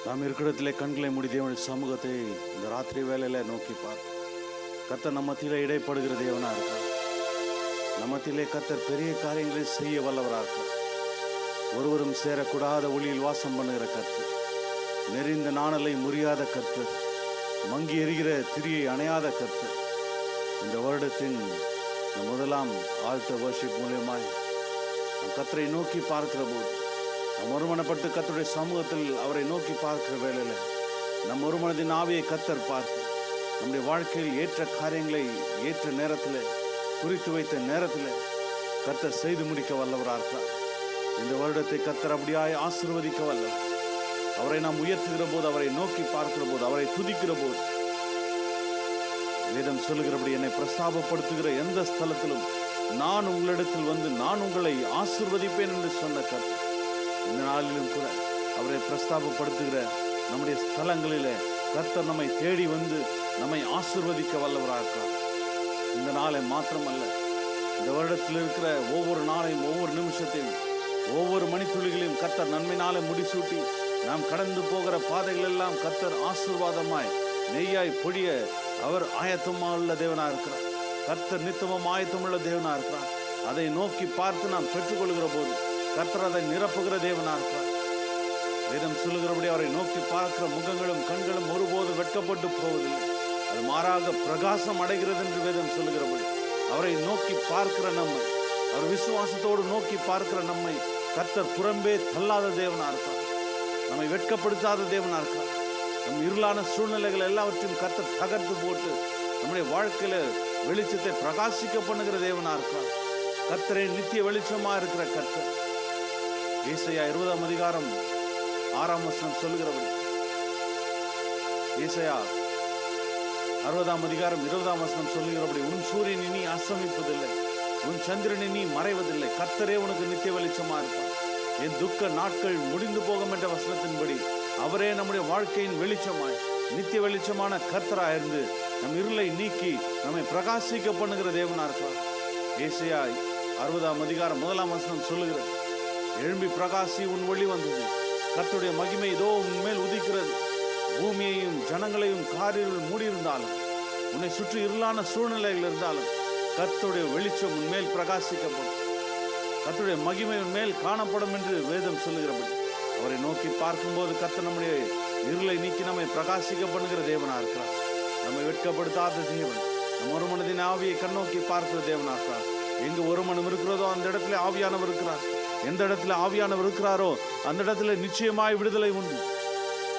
நாம் இருக்கிற இடத்துல கண்களை மூடி தேவனுடைய சமூகத்தை இந்த ராத்திரி வேலையில நோக்கி பார். கர்த்தர் நம்ம மத்தியிலே இடைப்படுகிற தேவனா இருக்கார். நம்ம மத்தியிலே கர்த்தர் பெரிய காரியங்களை செய்ய வல்லவராக இருக்கார். ஒருவரும் சேரக்கூடாத ஒளியில் வாசம் பண்ணுகிற கர்த்தர், நெறிந்த நாணலை முறியாத கர்த்தர், மங்கி எரிகிற திரியை அணையாத கர்த்தர். இந்த வருடத்தின் இந்த முதலாம் ஆல்டர் வர்ஷிப் மூலியமாய் நம் கர்த்தரை நோக்கி பார்க்கிற போது, நம் ஒருமனப்பட்டு கர்த்தருடைய சமூகத்தில் அவரை நோக்கி பார்க்கிற வேளையில் நம் ஒருமனதின் ஆவியை கர்த்தர் பார்த்து நம்முடைய வாழ்க்கையில் ஏற்ற காரியங்களை ஏற்ற நேரத்தில் குறித்து வைத்த நேரத்தில் கர்த்தர் செய்து முடிக்க வல்லவராக இருக்கிறார். இந்த வருடத்தை கர்த்தர் அப்படியாய் ஆசீர்வதிக்க வல்லவர். அவரை நாம் உயர்த்துகிற போது, அவரை நோக்கி பார்க்கிற போது, அவரை துதிக்கிற போது, வேதம் சொல்லுகிறபடி என்னை பிரஸ்தாபப்படுத்துகிற எந்த ஸ்தலத்திலும் நான் உங்களிடத்தில் வந்து நான் உங்களை ஆசீர்வதிப்பேன் என்று சொன்ன கர்த்தர் இந்த நாளிலும் கூட அவரை பிரஸ்தாபப்படுத்துகிற நம்முடைய ஸ்தலங்களிலே கர்த்தர் நம்மை தேடி வந்து நம்மை ஆசீர்வதிக்க வல்லவராக இருக்கிறார். இந்த நாளை மாத்திரமல்ல, இந்த வருடத்தில் இருக்கிற ஒவ்வொரு நாளையும், ஒவ்வொரு நிமிஷத்தையும், ஒவ்வொரு மணித்துளிகளையும் கர்த்தர் நன்மையினாலே முடிசூட்டி நாம் கடந்து போகிற பாதைகள் எல்லாம் கர்த்தர் ஆசீர்வாதமாய் நெய்யாய் பொழிய அவர் ஆயத்தமுள்ள தேவனாக இருக்கிறார். கர்த்தர் நித்தமும் ஆயத்தமுள்ள தேவனாக இருக்கிறார். அதை நோக்கி பார்த்து நாம் பெற்றுக்கொள்கிற போது கர்த்தர் அதை நிரப்புகிற தேவனாக இருக்கிறார். வேதம் சொல்லுகிறபடி அவரை நோக்கி பார்க்கிற முகங்களும் கண்களும் ஒருபோது வெட்கப்பட்டு போவதில்லை, அது மாறாக பிரகாசம் அடைகிறது என்று வேதம் சொல்லுகிறபடி அவரை நோக்கி பார்க்கிற நம்மை, அவர் விசுவாசத்தோடு நோக்கி பார்க்கிற நம்மை கர்த்தர் புறம்பே தள்ளாத தேவனாக இருக்கிறார். நம்மை வெட்கப்படுத்தாத தேவனாக இருக்கிறார். நம் இருளான சூழ்நிலைகள் எல்லாவற்றையும் கர்த்தர் தகர்த்து போட்டு நம்முடைய வாழ்க்கையில வெளிச்சத்தை பிரகாசிக்க பண்ணுகிற தேவனாக இருக்கிறார். கர்த்தரே நித்திய வெளிச்சமா இருக்கிற கர்த்தர். ஏசாயா 20ஆம் அதிகாரம் 6ஆம் வசனம் சொல்லுகிறபடி, ஏசாயா 60ஆம் அதிகாரம் 20ஆம் வசனம் சொல்லுகிறபடி, உன் சூரியன் இனி அஸ்தமிப்பதில்லை, உன் சந்திரன் இனி மறைவதில்லை, கர்த்தரே உனக்கு நித்திய வெளிச்சமா இருப்பார். என் துக்க நாட்கள் முடிந்து போகும் என்ற வசனத்தின்படி அவரே நம்முடைய வாழ்க்கையின் வெளிச்சமாய் நித்திய வெளிச்சமான கர்த்தராக இருந்து நம் இருளை நீக்கி நம்மை பிரகாசிக்க பண்ணுகிற தேவனா இருக்கிறார். ஏசாயா 60ஆம் அதிகாரம் 1ஆம் வசனம் சொல்லுகிறது, எழும்பி பிரகாசி, உன் ஒளி வந்தது, கர்த்தருடைய மகிமை இதோ உன் மேல் உதிக்கிறது. பூமியையும் ஜனங்களையும் காரில் மூடியிருந்தாலும், உன்னை சுற்றி இருளான சூழ்நிலைகள் இருந்தாலும் கர்த்தருடைய வெளிச்சம் உன் மேல் பிரகாசிக்கப்படும், கர்த்தருடைய மகிமை உன் மேல் காணப்படும் என்று வேதம் சொல்லுகிறபடி அவரை நோக்கி பார்க்கும்போது கர்த்தர் நம்முடைய இருளை நீக்கி நம்மை பிரகாசிக்க பண்ணுகிற தேவனா இருக்கிறார். நம்மை வெட்கப்படுத்தாத தேவன். நம் ஒரு மனதின் ஆவியை கண்ணோக்கி பார்க்கிற தேவனா இருக்கிறார். எங்கு ஒரு மனம் இருக்கிறதோ அந்த இடத்துல ஆவியானவர் இருக்கிறார். எந்த இடத்துல ஆவியானவர் இருக்கிறாரோ அந்த இடத்துல நிச்சயமாய் விடுதலை உண்டு.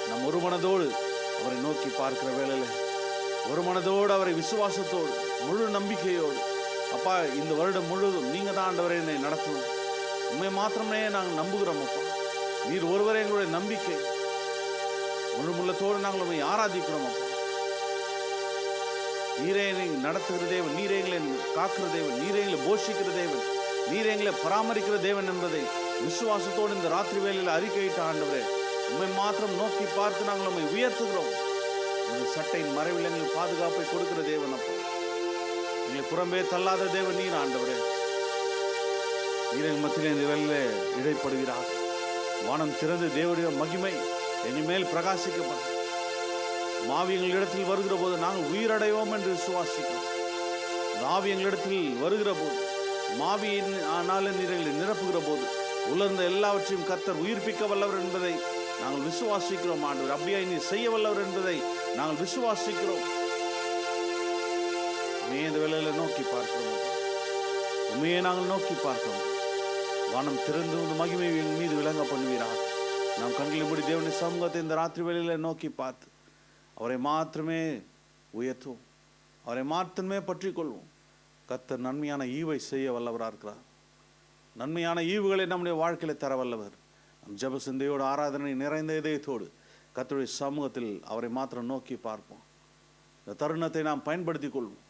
நம் ஒரு மனதோடு அவரை நோக்கி பார்க்கிற வேளையில, ஒரு மனதோடு அவரை விசுவாசத்தோடு முழு நம்பிக்கையோடு, அப்பா இந்த வருடம் முழுவதும் நீங்க தான் ஆண்டவரை என்னை நடத்தணும், உண்மை மாத்திரமே நாங்கள் நம்புகிறோம் அப்பா, நீர் ஒருவரே எங்களுடைய நம்பிக்கை, முழு முள்ளத்தோடு நாங்கள் உண்மை ஆராதிக்கிறோம் அப்பா, நீரே எங்களை நடத்துகிற தேவன், நீரே எங்களை காக்கிற தேவன், நீரே எங்களை போஷிக்கிற தேவன், நீரே எங்களை பராமரிக்கிற தேவன் என்பதை விசுவாசத்தோடு இந்த ராத்திரி வேளையில் அறிக்கையிட்ட ஆண்டவரே, உண்மை மாத்திரம் நோக்கி பார்த்து நாங்கள் உண்மை உயர்த்துகிறோம். இந்த சட்டையின் மறைவில் எங்களுக்கு பாதுகாப்பை கொடுக்கிற தேவன் அப்பா, எங்களை புறம்பே தள்ளாத தேவன் நீர் ஆண்டவரே. நீரின் மத்தியில் இந்த வேளையிலே இடைப்படுகிறார். வானம் திறந்து தேவனுடைய மகிமை எங்கள் மேல் பிரகாசிக்கப்படும். ஆவி எங்களிடத்தில் வருகிற போது நாங்கள் உயிரடைவோம் என்று விசுவாசிக்கிறோம். ஆவி எங்களிடத்தில் வருகிற போது, மாவியின் ஆனாலும் நீரை நிரப்புகிற போது உலர்ந்த எல்லாவற்றையும் கர்த்தர் உயிர்ப்பிக்க வல்லவர் என்பதை நாங்கள் விசுவாசிக்கிறோம் ஆண்டவர். அப்படியே நீ செய்ய வல்லவர் என்பதை நாங்கள் விசுவாசிக்கிறோம். உண்மையை இந்த வேளையில நோக்கி பார்க்கிறோம். உண்மையை நாங்கள் நோக்கி பார்க்கிறோம். வானம் திறந்து வந்து மகிமை என் மீது விளங்க பண்ணுவீராக. நாம் கண்களை மூடி தேவனுடைய சமூகத்தை இந்த ராத்திரி வேளையில நோக்கி பார்த்து அவரை மாத்திரமே உயர்த்துவோம், அவரை மாத்திரமே பற்றி கொள்வோம். கர்த்தர் நன்மையான ஈவை செய்ய வல்லவராக இருக்கிறார். நன்மையான ஈவுகளை நம்முடைய வாழ்க்கையில தர வல்லவர். நம் ஜெப சிந்தையோடு ஆராதனை நிறைந்த இதயத்தோடு கர்த்தருடைய சமூகத்தில் அவரை மாத்திரம் நோக்கி பார்ப்போம். இந்த தருணத்தை நாம் பயன்படுத்தி கொள்வோம்.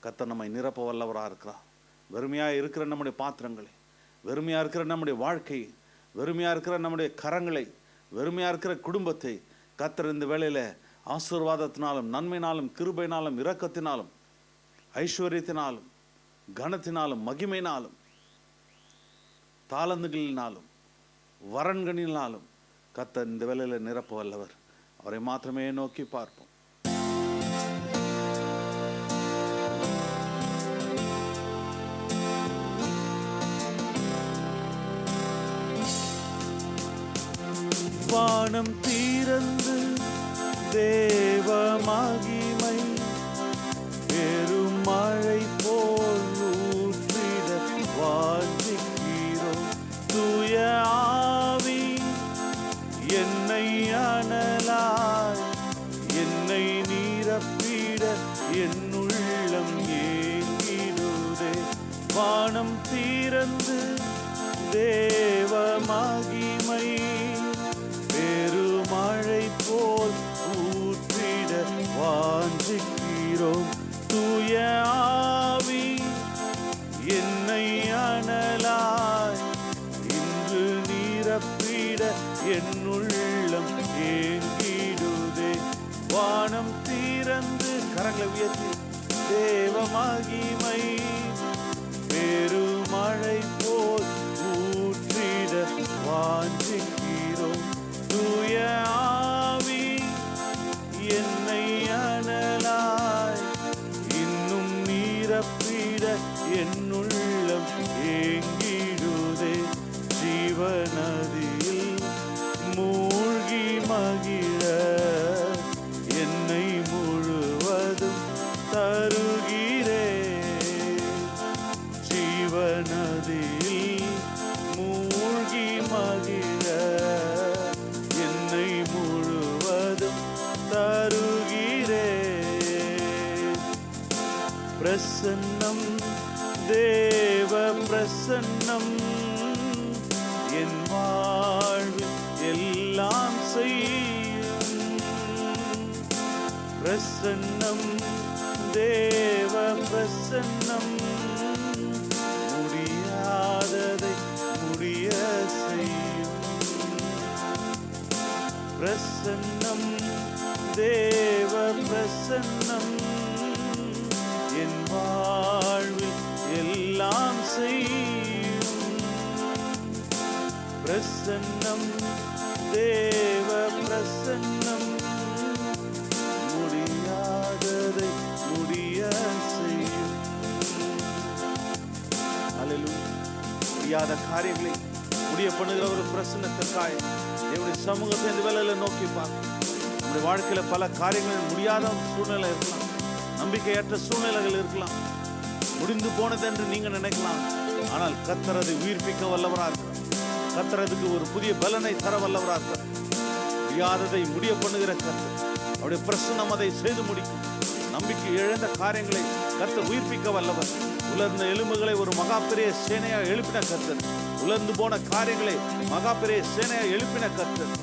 கர்த்தர் நம்மை நிரப்ப வல்லவராக இருக்கிறார். வெறுமையாக இருக்கிற நம்முடைய பாத்திரங்களை, வெறுமையாக இருக்கிற நம்முடைய வாழ்க்கையை, வெறுமையாக இருக்கிற நம்முடைய கரங்களை, வெறுமையாக இருக்கிற குடும்பத்தை கர்த்தர் இந்த வேளையில் ஆசீர்வாதத்தினாலும் நன்மையினாலும் கிருபையினாலும் இரக்கத்தினாலும் ஐஸ்வர்யத்தினாலும் கனத்தினாலும் மகிமையினாலும் தாளந்துகளினாலும் வரன்களினாலும் கர்த்தர் இந்த வேளையில நிரப்ப வல்லவர். அவரை மாத்திரமே நோக்கி பார்ப்போம். வானம் தீரந்து தேவ மகிமை பெரும் மழை போல் ஊற்றிட வாஞ்சிக்கிறோம். தூய ஆவி என்னை அனலாய் என்னை நிரப்பிட என் உள்ளம் ஏங்கிடுதே. வானம் தீரந்து தேவ மகிமை பெருமழை போல் ஊற்றிட வாஞ்சிக்கிறோம். தூய ஆவி என்னை அனலாய் இன்று நிரப்பிட என் உள்ளம் ஏங்கிடுதே. வானம் தீரந்து கரங்களை உயர்த்தி தேவ மகிமை பெருமழை போல் ஊற்றிட வாஞ்சிக்கிறோம். தூய ஆவி என்னை அனலாய் இன்னும் நிரப்பிட என் உள்ளம் ஏங்கிடுதே. ஜீவநதியில் மூழ்கி மகிழ என்னை முழுவதும் தருகிறே. ஜீவநதியில் மூழ்கி மகிழ என்னை முழுவதும் தருகிறே. பிரசன்னம் தேவ பிரசன்னம் என் வாழ்வில் எல்லாம் செய்யும். பிரசன்னம் தேவ பிரசன்னம் முடியாததை முடிய செய்யும். பிரசன்னம் தேவ பிரசன்னம் என் வாழ்வில் எல்லாம் செய்யும். பிரசன்னம் தேவ பிரசன்னம் முடியாததை முடிய செய்யும். அல்லேலூயா. முடியாத காரியங்களை முடிய பண்ணுகிற ஒரு பிரசன்னத்திற்காக தேவனுடைய சமூகத்தை இந்த வேளையில நோக்கி பார்க்க. நம்முடைய வாழ்க்கையில பல காரியங்கள் முடியாத சூழ்நிலை இருக்கலாம், நம்பிக்கையற்ற சூழ்நிலைகள் இருக்கலாம், முடிந்து போனது என்று நீங்க நினைக்கலாம். ஆனால் கர்த்தர் அதை உயிர்ப்பிக்க வல்லவராக இருக்கிறார். கர்த்தர் அதுக்கு ஒரு புதிய பலனை தர வல்லவராக இருக்கிறார். முடியாததை முடிய பண்ணுகிற கர்த்தர், அவருடைய பிரசன்னம் அதை செய்து முடிக்கும். நம்பிக்கை இழந்த காரியங்களை கர்த்தர் உயிர்ப்பிக்க வல்லவர். உலர்ந்த எலும்புகளை ஒரு மகா பெரிய சேனையாக எழுப்பின கர்த்தர், உலர்ந்து போன காரியங்களை மகா பெரிய சேனையாக எழுப்பின கர்த்தர்.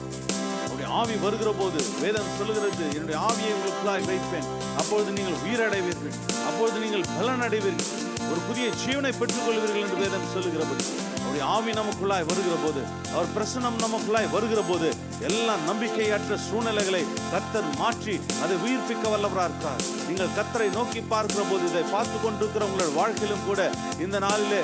அவருடைய ஆவி வருகிற போது வேதம் சொல்லுகிறது, என்னுடைய ஆவியை உங்களுக்குள்ளாய் வைப்பேன், அப்பொழுது நீங்கள் உயிரடைவீர்கள், அப்பொழுது நீங்கள் பலன் அடைவீர்கள், ஒரு புதிய ஜீவனை பெற்றுக் கொள்வீர்கள் என்று வேதம் சொல்லுகிறபடி அவருடைய ஆவி நமக்குள்ளாய் வருகிற போது, அவர் பிரசன்னம் நமக்குள்ளாய் வருகிற போது எல்லாம் நம்பிக்கையற்ற சூழ்நிலைகளை கர்த்தர் மாற்றி அதை உயிர்ப்பிக்க வல்லவராக இருக்கிறார். நீங்கள் கர்த்தரை நோக்கி பார்க்கிற போது, இதை பார்த்து கொண்டிருக்கிற உங்களோட வாழ்க்கையிலும் கூட இந்த நாளிலே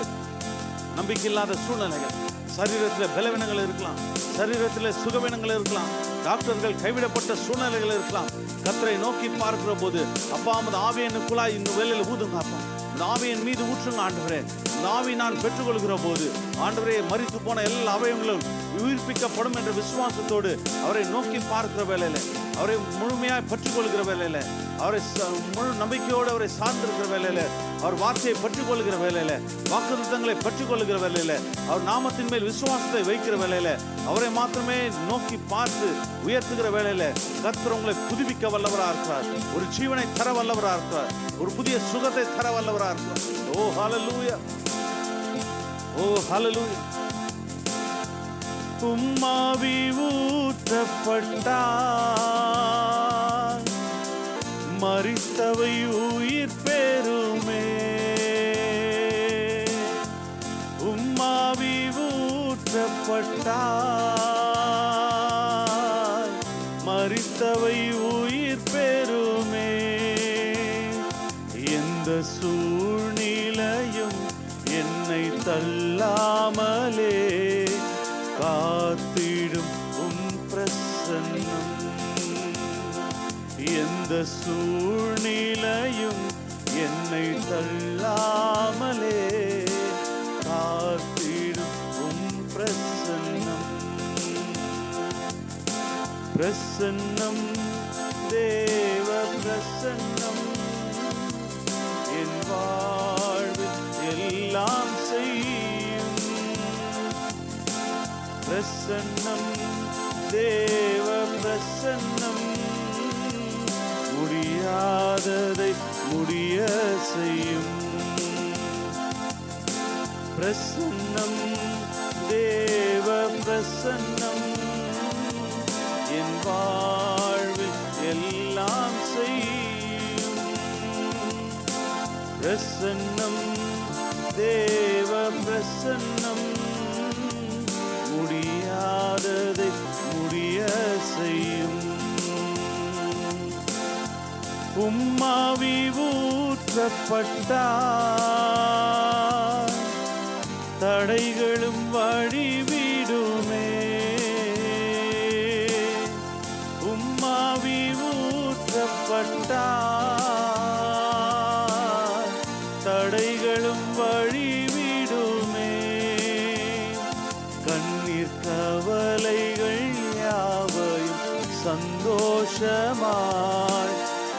நம்பிக்கை இல்லாத சூழ்நிலைகள், சரீரத்தில் பலவீனங்கள் இருக்கலாம், சரீரத்தில் சுகவீனங்கள் இருக்கலாம், டாக்டர்கள் கைவிடப்பட்ட சூழ்நிலைகள் இருக்கலாம். கர்த்தரை நோக்கி பார்க்கிற போது, அப்பா உமது ஆவியனுக்குள்ளாய் இந்த வேளையில் ஊதுங்க, அப்பா இந்த ஆவியின் மீது ஊற்றுங்க ஆண்டவரே. இந்த ஆவி நான் பெற்றுக்கொள்கிற போது ஆண்டவரே, மரித்து போன எல்லா அவயங்களும் உயிர்ப்பிக்கப்படும் என்ற விசுவாசத்தோடு அவரை நோக்கி பார்க்கிற வேளையில, அவரை முழுமையாய் பற்றிக்கொள்கிற வேளையில, அவரை முழு நம்பிக்கையோடு அவரை சார்ந்திருக்கிற வேளையில, அவர் வார்த்தையை பற்றிக்கொள்கிற வேளையில, வாக்குத்தத்தங்களை பற்றிக்கொள்கிற வேளையில, அவர் நாமத்தின் மேல் விசுவாசத்தை வைக்கிற வேளையில, அவரை மாத்திரமே நோக்கி பார்த்து உயர்த்துகிற வேளையில கர்த்தர் உங்களை புதுப்பிக்க வல்லவராக இருக்கிறார். ஒரு ஜீவனை தர வல்லவராக இருக்கிறார். ஒரு புதிய சுகத்தை தர வல்லவராக இருக்கிறார். ஓ ஹல்லேலூயா, ஓ ஹல்லேலூயா. உம்மாவி ஊற்றப்பட்டால் மரித்தவை உயிர் பெறுமே. உம்மாவி ஊற்றப்பட்டால் மரித்தவை உயிர் பெறுமே. எந்த சூழ்நிலையும் என்னை தள்ளாமலே காத்திடும் உம் பிரசன்னம் எந்த சூழ்நிலையும் என்னை தள்ளாமலே காத்திடும் பிரசன்னம். பிரசன்னம் தேவ பிரசன்னம் என் வாழ்வில் எல்லாம் செய்யும். பிரசன்னம் தேவ பிரசன்னம் முடியாததை முடிய செய்யும். பிரசன்னம் தேவ பிரசன்னம் என் வாழ்வில் எல்லாம் செய்யும். பிரசன்னம் தேவ பிரசன்னம் முடியாததை முடிய செய்யும். உம்மாவி ஊற்றப்பட்டால் தடைகளும் வழிவிடுமே. உம்மாவி ஊற்றப்பட்டால் தடைகளும் வழிவிடுமே. கண்ணீர் கவலைகள் யாவையும் சந்தோஷமாய்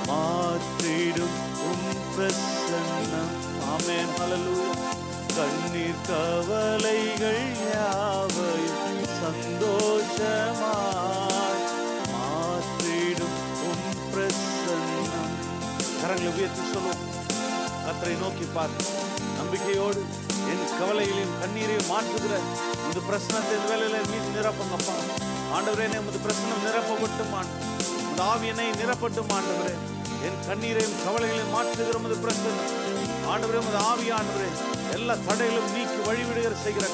மாற்றிடும் பிரசன்னம். ஆமென், ஹல்லேலூயா. கண்ணீர் கவலைகள் யாவையும் சந்தோஷமாய் மாற்றிடும் பிரசன்னம். கரங்களை உயர்த்தி சொல்லுவோம். கர்த்தரை நோக்கி பார்த்து நம்பிக்கையோடு என் கவலைகளையும் கண்ணீரையும் மாற்றுகிற இந்த பிரசனத்தை இந்த வேலையில மீது நிரப்புங்கப்பா. ஆண்டவரே, உமது பிரசனம் நிரப்பப்பட்டும், உமது ஆவியனை நிரப்பட்டும். ஆண்டவரே, என் கண்ணீரையும் கவலைகளையும் மாற்றுகிற உமது பிரசனம் ஆண்டவரே, உமது ஆவி ஆண்டவரே எல்லா தடைகளும் நீக்கி வழிவிடுகிற செய்கிற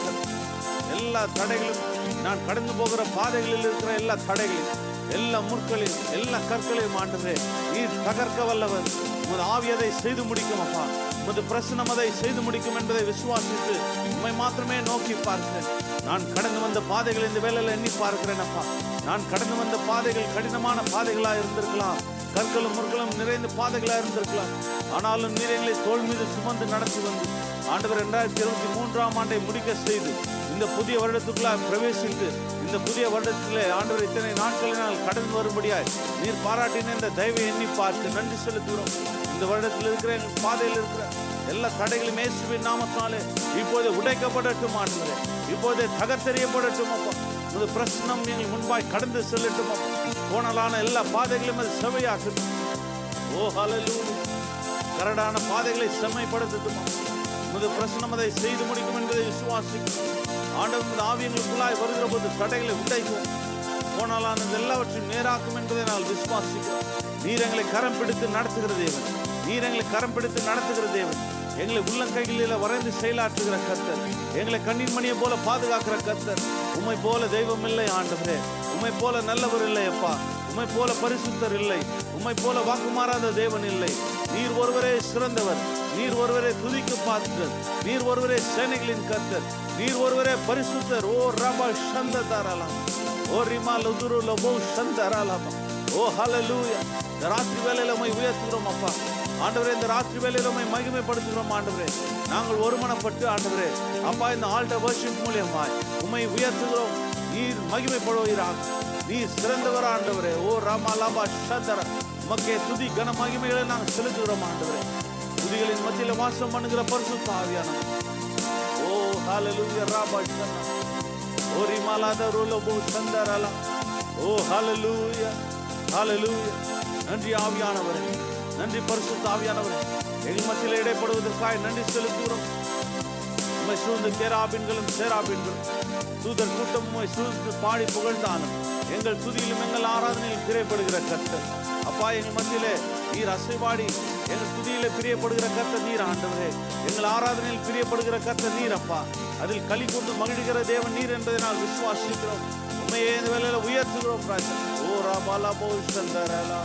எல்லா தடைகளும், நான் கடந்து போகிற பாதைகளில் இருக்கிற எல்லா தடைகளையும், எல்லா முற்களையும், எல்லா கற்களையும் ஆண்டவரே நீர் தகர்க்க வல்லவர். உமது ஆவி அதை செய்து முடிக்கும் அப்பா. உமது பிரசனம் அதை செய்து முடிக்கும் என்பதை விசுவாசித்து உம்மை மாத்திரமே நோக்கி பார்க்கிறேன். நான் கடந்து வந்த பாதைகள் இந்த வேளையில எண்ணி பார்க்கிறேன் அப்பா. நான் கடந்து வந்த பாதைகள் கடினமான பாதைகளாக இருந்திருக்கலாம், கற்களும் முற்களும் நிறைந்த பாதைகளாக இருந்திருக்கலாம். ஆனாலும் நீர் எங்களை தோள் மீது சுமந்து நடத்தி வந்து ஆண்டவர் 2023ஆம் ஆண்டை முடிக்க செய்து இந்த புதிய வருடத்துக்குள்ளாக பிரவேசித்து இந்த புதிய வருடத்திலே ஆண்டவர் இத்தனை நாட்களினால் கடந்து வரும்படியாய் நீர் பாராட்டின இந்த தயவை எண்ணி பார்த்து நன்றி செலுத்துகிறோம். இந்த வருடத்தில் இருக்கிற எங்கள் பாதையில் இருக்கிற எல்லா தடைகளும் இயேசுவின் நாமத்தினாலே இப்போது உடைக்கப்படட்டும் ஆண்டவரே. இப்போதே தகர்த்தெறியப்படட்டும் அப்பா. உமது பிரசனம் எங்கள் முன்பாய் கடந்து செல்லட்டும் அப்பா. கோணலான எல்லா பாதைகளையும் அது செவையாக்கட்டும். ஓ ஹல்லேலூயா. கரடான பாதைகளை செம்மைப்படுத்தட்டும். உமது பிரசனம் அதை செய்து முடிக்கும் என்பதை விசுவாசிக்கும். ஆண்டவர் உமது ஆவியங்களுக்குள்ளாய் வருகிற போது தடைகளை உடைக்கும், கோணலானது எல்லாவற்றையும் நேராக்கும் என்பதை நான் விசுவாசிக்கிறோம். நீர் எங்களை கரம் பிடித்து நடத்துகிற தேவன், நீர் எங்களை கரம் பிடித்து நடத்துகிற தேவன், எங்களை உள்ளங்கைகளில் வரைந்து செயலாற்றுகிற கர்த்தர், எங்களை கண்ணின் மணியை போல பாதுகாக்கிற கர்த்தர். உம்மை போல தெய்வம் இல்லை ஆண்டவரே, உம்மை போல நல்லவர் இல்லை அப்பா, உம்மை போல பரிசுத்தர் இல்லை, உம்மை போல வாக்குமாறாத தேவன் இல்லை. நீர் ஒருவரே சிறந்தவர், நீர் ஒருவரே துதிக்கு பாத்திரர், நீர் ஒருவரே சேனைகளின் கர்த்தர், நீர் ஒருவரே பரிசுத்தர். ஓ ரபா சந்ததாரலாம், ஓ ரிமா லுதுரு லபோ சந்தராலாம். ஓ ஹல்லேலூயா. இந்த ராத்திரி வேளையில உம்மை உயர்த்துகிறோம் அப்பா. ஆண்டவரே, இந்த ராத்திரி வேளையில உம்மை மகிமைப்படுத்துகிறோம் ஆண்டவரே. நாங்கள் ஒருமனப்பட்டு ஆண்டவரே அப்பா இந்த ஆல்டர் வர்ஷிப் மூலமாய் உம்மை உயர்த்துகிறோம். நீர் மகிமைப்படுவீராக. நீர் சிறந்தவர் ஆண்டவரே. ஓ ராமா லாபா சந்தர, உமக்கே துதி கன மகிமைகளை நாங்கள் செலுத்துகிறோம் ஆண்டவரே. துதிகளின் மத்தியில் வாசம் பண்ணுகிற பரிசுத்த ஆவியானவர். ஓ ஹல்லேலூயா ராபா சந்தர, ஓ ரிமாலாத ரோலபோ சந்தரலா. ஓ ஹல்லேலூயா, ஹல்லேலூயா. நன்றி ஆவியானவரே, நன்றி பரிசுத்த ஆவியானவரே. எங்கள் மத்தியில் இடைப்படுவதற்காக நன்றி செலுத்துகிறோம். உம்மை சூழ்ந்து கேராபீன்களும் சேராபீன்களும் தூதர் கூட்டம் உம்மை சூழ்ந்து பாடி புகழ்ந்தாலும் எங்கள் துதியிலும் எங்கள் ஆராதனையில் பிரியப்படுகிற கர்த்தர் அப்பா. எங்கள் மத்தியிலே நீர் அசைவாடி எங்கள் துதியிலே பிரியப்படுகிற கர்த்தர் நீர் ஆண்டவரே. எங்கள் ஆராதனையில் பிரியப்படுகிற கர்த்தர் நீர் அப்பா. அதில் களி கொண்டு மகிழ்கிற தேவன் நீர் என்பதை நான் விசுவாசிக்கிறோம். உண்மையே இந்த வேளையில உயர்த்துகிறோம் ராஜா. ஓ ராபாலா போ சந்தரலா.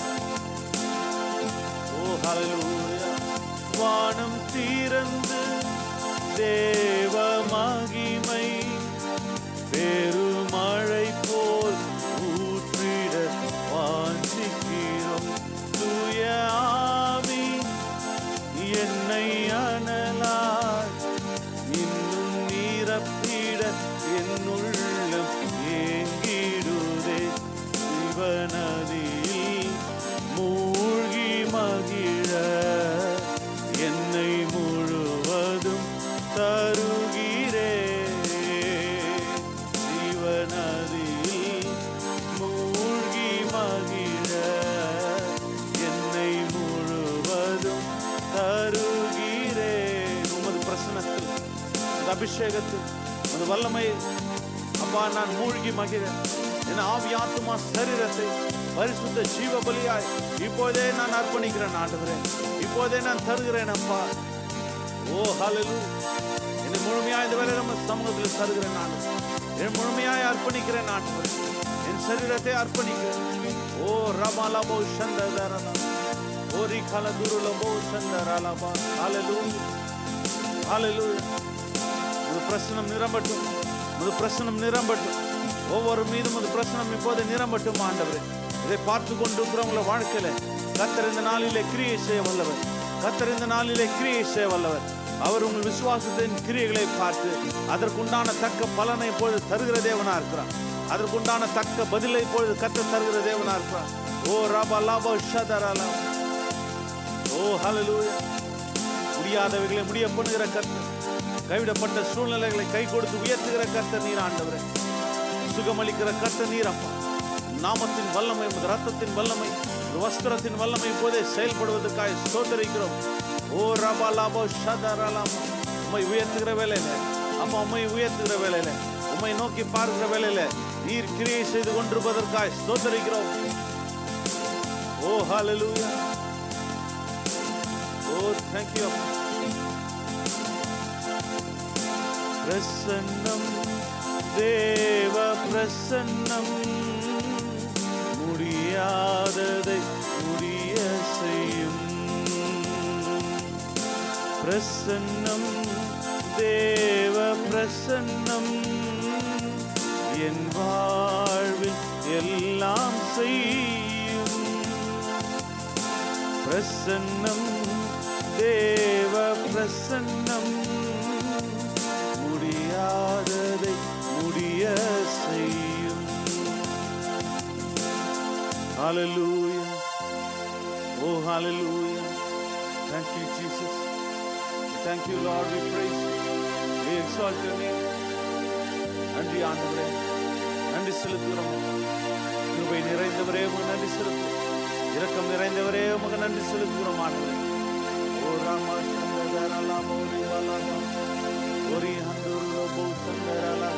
ஓ ஹல்லேலூயா. வானம் திறந்து தேவ மகிமை பெருமழை போல் ஊற்றிட அபிஷேகத்தில் உமது வல்லமை அப்பா நான் மூழ்கி மகிழ என் ஆவி ஆத்துமா சரீரத்தை பரிசுத்த ஜீவ பலியாய் இப்போதே நான் அர்ப்பணிக்கிறேன் ஆண்டவரே. இப்போதே நான் தருகிறேன் அப்பா. ஓ ஹல்லேலூயா. என்னை முழுமையாய் இந்த வேளை நம்ம சமூகத்தில் தருகிறேன் ஆண்டவரே. என் முழுமையாய் அர்ப்பணிக்கிறேன் ஆண்டவரே. என் சரீரத்தை அர்ப்பணிக்கிறேன். ஓ ரமாலபோ சந்தரலா ஓரி கலதுருலபோ சந்தரலபா. ஹல்லேலூயா ஹல்லேலூயா. உமது பிரசன்னம் நிரம்பட்டும், உமது பிரசன்னம் நிரம்பட்டும். ஒவ்வொரு மீதும் உமது பிரசன்னம் இப்போது நிரம்பட்டும் ஆண்டவரே. இதை பார்த்து கொண்டிருக்கிறவங்கள வாழ்க்கையில கர்த்தர் இந்த நாளிலே கிரியை செய்ய வல்லவர். கர்த்தர் இந்த நாளிலே கிரியை செய்ய வல்லவர். அவர் உங்கள் விசுவாசத்தின் கிரியைகளை பார்த்து அதற்குண்டான தக்க பலனை இப்பொழுது தருகிற தேவனா இருக்கிறார். அதற்குண்டான தக்க பதிலை இப்பொழுது கர்த்தர் தருகிற தேவனா இருக்கிறார். ஓ ரபா லாபோ ஷதரலா. ஓ ஹல்லேலூயா. முடியாதவைகளை முடிய பண்ணுகிற கர்த்தர், கைவிடப்பட்ட சூழ்நிலைகளை கை கொடுத்து உயர்த்துகிற கர்த்தர் நீர் ஆண்டவரே. சுகமளிக்கிற கர்த்தர் நீர் அப்பா. நாமத்தின் வல்லமை, ரத்தத்தின் வல்லமை, வஸ்திரத்தின் வல்லமை இப்போதே செயல்படுவதற்காக ஸ்தோத்திரிக்கிறோம். ஓ ரபா லாபோ ஷதரலாம். உம்மை உயர்த்துகிற வேலையில அம்மா, உம்மை உயர்த்துகிற வேலையில, உம்மை நோக்கி பார்க்கிற வேலையில நீர் கிரியை செய்து கொண்டிருப்பதற்காக ஸ்தோத்திரிக்கிறோம். ஓ ஹல்லேலூயா. ஓ thank you. பிரசன்னம் தேவ பிரசன்னம் முடியாததை முடிய செய்யும். பிரசன்னம் தேவ பிரசன்னம் என் வாழ்வில் எல்லாம் செய்யும். பிரசன்னம் தேவ பிரசன்னம் முடியாததை முடிய செய்யும். ஹல்லேலூயா. ஓ ஹல்லேலூயா. Thank you Jesus. Thank you Lord. We praise you. We exalt your name. நன்றி ஆண்டவரே. நன்றி செலுத்துகிறோம். கிருபை நிறைந்தவரே உமக்கு நன்றி செலுத்துகிறோம். இரக்கம் நிறைந்தவரே உமக்கு நன்றி செலுத்துகிறோம் ஆண்டவரே. ஓ ராமா சந்தரலா மோரி வலமா ஓரி ஹந்துருலோ போ சந்தரலா.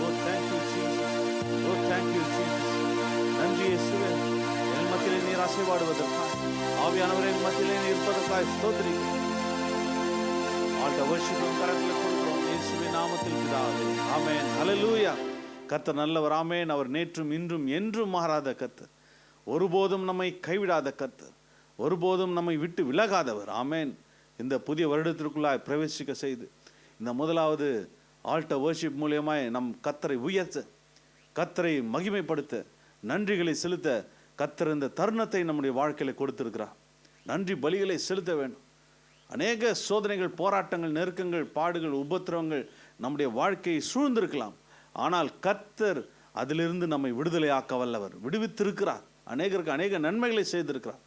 ஓ thank you Jesus. O thank you Jesus. நன்றி இயேசுவே. என் மத்தியிலே நீர் ஆசீர்வாடுவதற்காக, ஆவியானவரே என் மத்தியிலே நீர் இருப்பதற்காக ஸ்தோத்திரிக்கிறேன். ஆல்ட வர்ஷிப்பும் கரத்தில் கொடுக்கிறோம் இயேசுவின் நாமத்தில் பிதாவே. ஆமென். ஹல்லேலூயா. கர்த்தர் நல்லவர். ஆமென். அவர் நேற்றும் இன்றும் என்றும் மாறாத கர்த்தர். ஒருபோதும் நம்மை கைவிடாத கர்த்தர். ஒருபோதும் நம்மை விட்டு விலகாதவர். ஆமென். இந்த புதிய வருடத்திற்குள்ளாய் பிரவேசிக்க செய்து இந்த முதலாவது ஆல்ட வர்ஷிப் மூலியமாய் நம் கர்த்தரை உயர்த்த, கர்த்தரை மகிமைப்படுத்த, நன்றிகளை செலுத்த கர்த்தர் இந்த தருணத்தை நம்முடைய வாழ்க்கையில கொடுத்திருக்கிறார். நன்றி பலிகளை செலுத்த வேண்டும். அநேக சோதனைகள், போராட்டங்கள், நெருக்கங்கள், பாடுகள், உபத்திரவங்கள் நம்முடைய வாழ்க்கையை சூழ்ந்திருக்கலாம். ஆனால் கர்த்தர் அதிலிருந்து நம்மை விடுதலையாக்க வல்லவர். விடுவித்திருக்கிறார். அநேகருக்கு அநேக நன்மைகளை செய்திருக்கிறார்.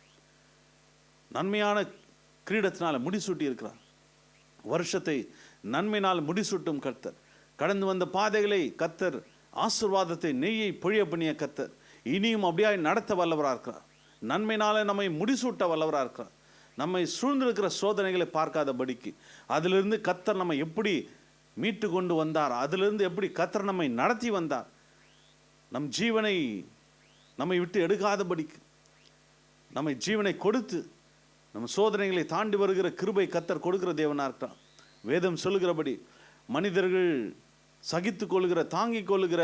நன்மையான கிரீடத்தினால முடிசூட்டி இருக்கிறார். வருஷத்தை நன்மையினால் முடிசூட்டும் கர்த்தர். கடந்து வந்த பாதைகளை கர்த்தர், ஆசீர்வாதத்தை நெய்யை பொழிய பண்ணிய கர்த்தர் இனியும் அப்படியாய் நடத்த வல்லவராக இருக்கிறார். நன்மையினால நம்மை முடிசூட்ட வல்லவராக இருக்கிறார். நம்மை சூழ்ந்திருக்கிற சோதனைகளை பார்க்காதபடிக்கு அதிலிருந்து கர்த்தர் நம்மை எப்படி மீட்டு கொண்டு வந்தார், அதிலிருந்து எப்படி கர்த்தர் நம்மை நடத்தி வந்தார், நம் ஜீவனை நம்மை விட்டு எடுக்காதபடிக்கு நம்மை ஜீவனை கொடுத்து நம்ம சோதனைகளை தாண்டி வருகிற கிருபை கர்த்தர் கொடுக்கிற தேவனாக இருக்கிறார். வேதம் சொல்லுகிறபடி மனிதர்கள் சகித்து கொள்கிற, தாங்கிக் கொள்கிற